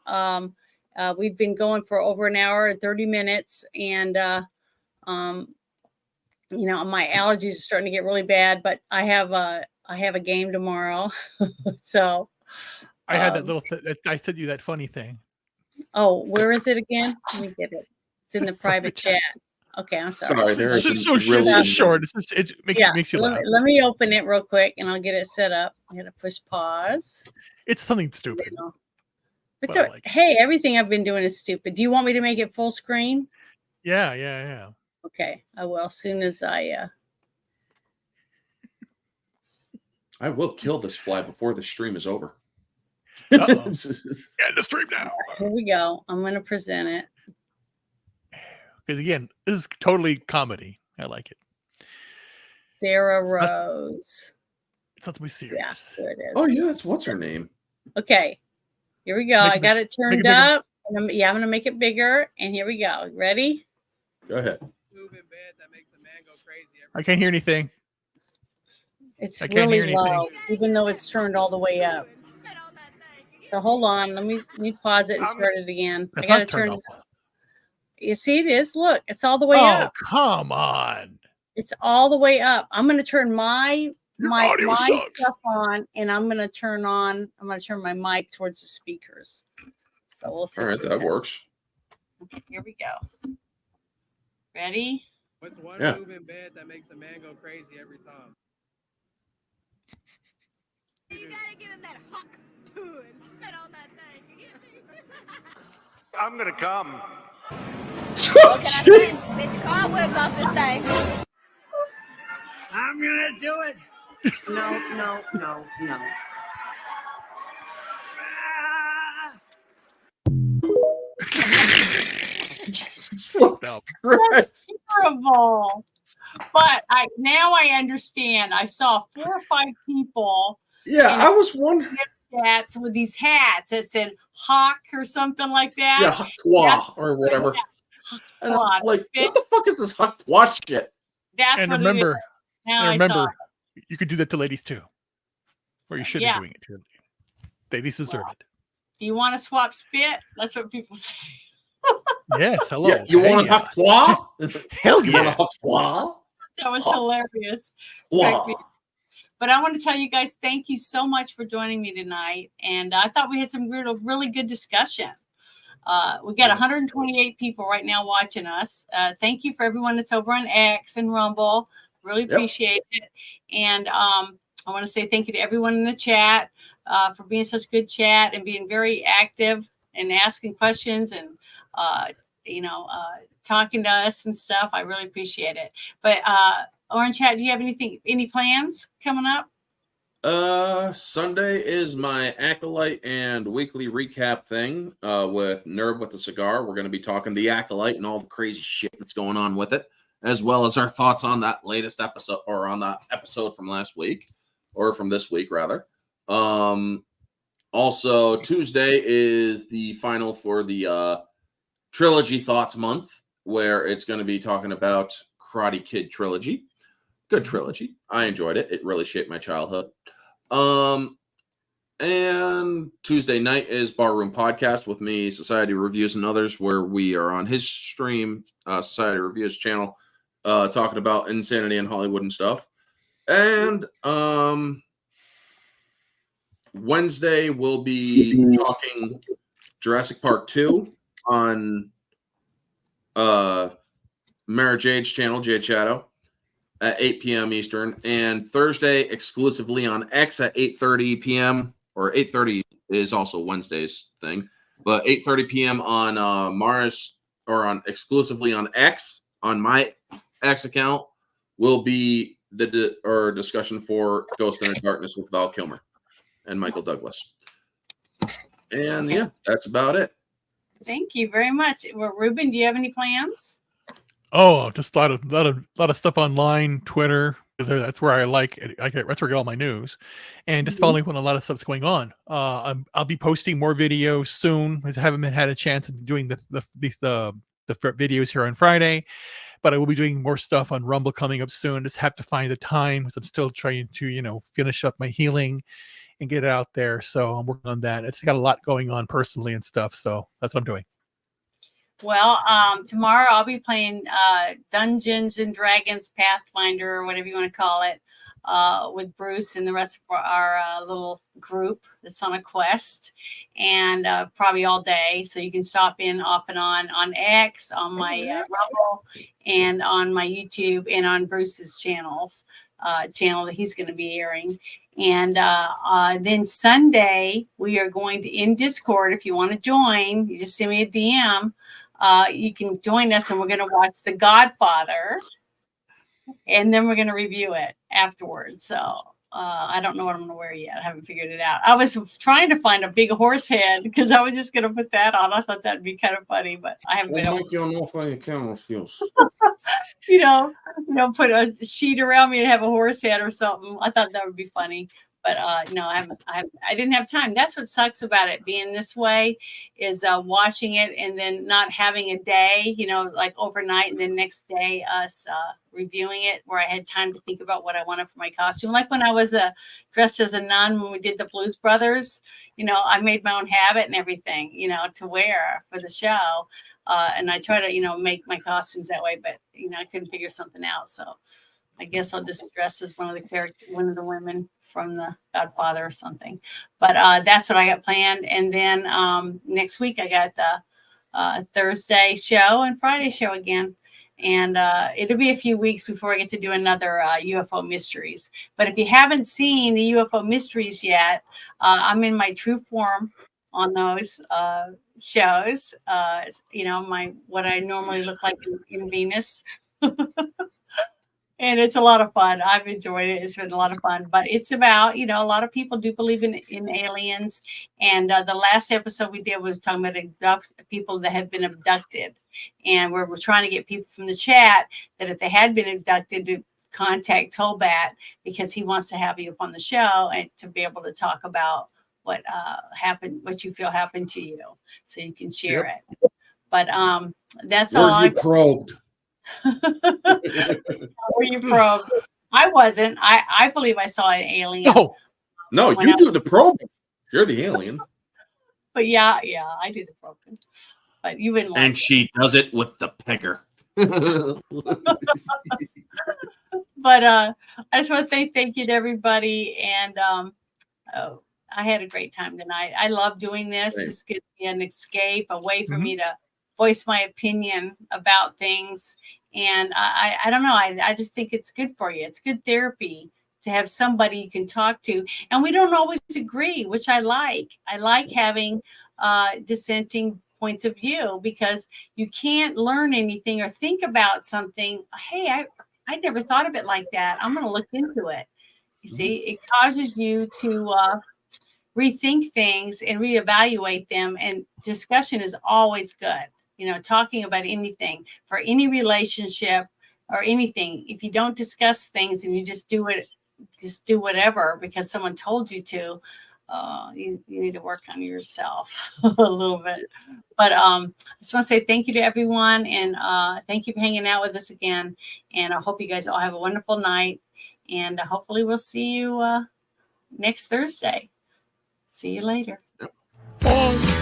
We've been going for over an hour and 30 minutes, and you know, my allergies are starting to get really bad. But I have a game tomorrow, so I had that little. I sent you that funny thing. Oh, where is it again? Let me get it. It's in the private chat. Okay, I'm sorry. Sorry, there It's is just some so really short. It makes you laugh. Let me open it real quick, and I'll get it set up. I'm gonna push pause. It's something stupid. It's But I like it. hey, everything I've been doing is stupid. Do you want me to make it full screen? Yeah. Okay, I will as soon as I. I will kill this fly before the stream is over. Uh-oh. End the stream now. Here we go. I'm gonna present it. Because again, this is totally comedy. I like it. Sarah Rose. It's not to be serious. Yeah, there it is. Oh yeah, that's what's her name. Okay, here we go. I got it turned up. And I'm gonna make it bigger. And here we go. Ready? Go ahead. I can't hear anything. It's I can't really hear anything. low, even though it's turned all the way up. So hold on. Let me pause it and start it again. It's I gotta not turned turn. up. You see, it is. Look, it's all the way up. Come on. It's all the way up. I'm gonna turn my audio sucks. stuff on, and I'm gonna turn my mic towards the speakers. So we'll see. All right, that works. Okay, here we go. Ready? What's one Yeah. move in bed that makes a man go crazy every time? You gotta give him that huck too and spit on that thing. I'm gonna come. What can I say? Spit the cobwebs off this thing. I'm gonna do it. No. That's terrible. But now I understand. I saw 4 or 5 people. Yeah, I was wondering. Hats with these hats that said "hawk" or something like that. Yeah, Hawk or whatever. And I'm like, what the fuck is this Hawk shit? That's And what remember, it is. Now and I saw remember, you could do that to ladies too. Or you should Yeah. be doing it to ladies deserve it. Do you want to swap spit? That's what people say. Yes, hello. Yeah, you want a Hawk Hell You want a Hawk That was Hawk. hilarious. Wow. But I want to tell you guys, thank you so much for joining me tonight. And I thought we had some really good discussion. We got 128 people right now watching us. Thank you for everyone that's over on X and Rumble. Really appreciate it. And I want to say thank you to everyone in the chat for being such good chat and being very active and asking questions and, talking to us and stuff. I really appreciate it. But Orange Hat, do you have any plans coming up? Sunday is my Acolyte and weekly recap thing with Nerd with the Cigar. We're going to be talking the Acolyte and all the crazy shit that's going on with it, as well as our thoughts on that latest episode, or on that episode from last week, or from this week rather. Also, Tuesday is the final for the Trilogy Thoughts month, where it's going to be talking about Karate Kid trilogy. Good trilogy. I enjoyed it. It really shaped my childhood. And Tuesday night is Barroom Podcast with me, Society Reviews and others, where we are on his stream, Society Reviews channel, talking about insanity in Hollywood and stuff. And Wednesday we'll be talking Jurassic Park 2 on Mara Jade's channel, Jade Shadow, at 8 p.m. Eastern, and Thursday exclusively on X at 8:30 p.m. or 8:30 is also Wednesday's thing, but 8:30 p.m. on Mars, or on exclusively on X, on my X account, will be the discussion for Ghost in the Darkness with Val Kilmer and Michael Douglas. And yeah, that's about it. Thank you very much. Well, Ruben, do you have any plans? Oh, just a lot of stuff online, Twitter. That's where I like it. That's where I get all my news, and just following when a lot of stuff's going on. I'll be posting more videos soon. I haven't had a chance of doing the videos here on Friday, but I will be doing more stuff on Rumble coming up soon. Just have to find the time because I'm still trying to finish up my healing and get it out there. So I'm working on that. It's got a lot going on personally and stuff. So that's what I'm doing. Well, tomorrow I'll be playing Dungeons and Dragons Pathfinder, or whatever you want to call it. with Bruce and the rest of our little group that's on a quest, and probably all day. So you can stop in off and on X, on my Rumble, and on my YouTube, and on Bruce's channel that he's going to be airing. And then Sunday, we are going to, in Discord, if you want to join, you just send me a DM. You can join us, and we're going to watch The Godfather, and then we're going to review it afterwards. So I don't know what I'm going to wear yet. I haven't figured it out. I was trying to find a big horse head because I was just going to put that on. I thought that'd be kind of funny, but I haven't been able make you an offer on your camera skills. Put a sheet around me and have a horse head or something. I thought that would be funny, but no, I didn't have time. That's what sucks about it being this way, is watching it and then not having a day, like overnight, and then next day us reviewing it, where I had time to think about what I wanted for my costume. Like when I was dressed as a nun when we did the Blues Brothers, I made my own habit and everything, to wear for the show. And I try to, make my costumes that way, but, I couldn't figure something out. So I guess I'll just dress as one of the women from The Godfather or something. But that's what I got planned. And then next week I got the Thursday show and Friday show again. And it'll be a few weeks before I get to do another UFO Mysteries. But if you haven't seen the UFO Mysteries yet, I'm in my true form on those shows. What I normally look like in Venus. And it's a lot of fun. I've enjoyed it. It's been a lot of fun. But it's about, a lot of people do believe in aliens. And the last episode we did was talking about people that have been abducted. And we're trying to get people from the chat that if they had been abducted to contact Tobat, because he wants to have you up on the show and to be able to talk about what happened, what you feel happened to you, so you can share it. But that's all. Were you probed? Were you probed? I wasn't. I believe I saw an alien. No, you do the probing. You're the alien. But yeah, I do the probing. But you wouldn't. And she does it with the pegger. But I just want to say thank you to everybody, and I had a great time tonight. I love doing this. Right. This gives me an escape, a way for me to voice my opinion about things. And I don't know. I just think it's good for you. It's good therapy to have somebody you can talk to. And we don't always agree, which I like. I like having dissenting points of view, because you can't learn anything or think about something. Hey, I never thought of it like that. I'm going to look into it. You see, it causes you to rethink things and reevaluate them. And discussion is always good. Talking about anything for any relationship or anything. If you don't discuss things and you just do it, just do whatever because someone told you to, you need to work on yourself a little bit. But I just want to say thank you to everyone, and thank you for hanging out with us again. And I hope you guys all have a wonderful night. And hopefully we'll see you next Thursday. See you later. Bye.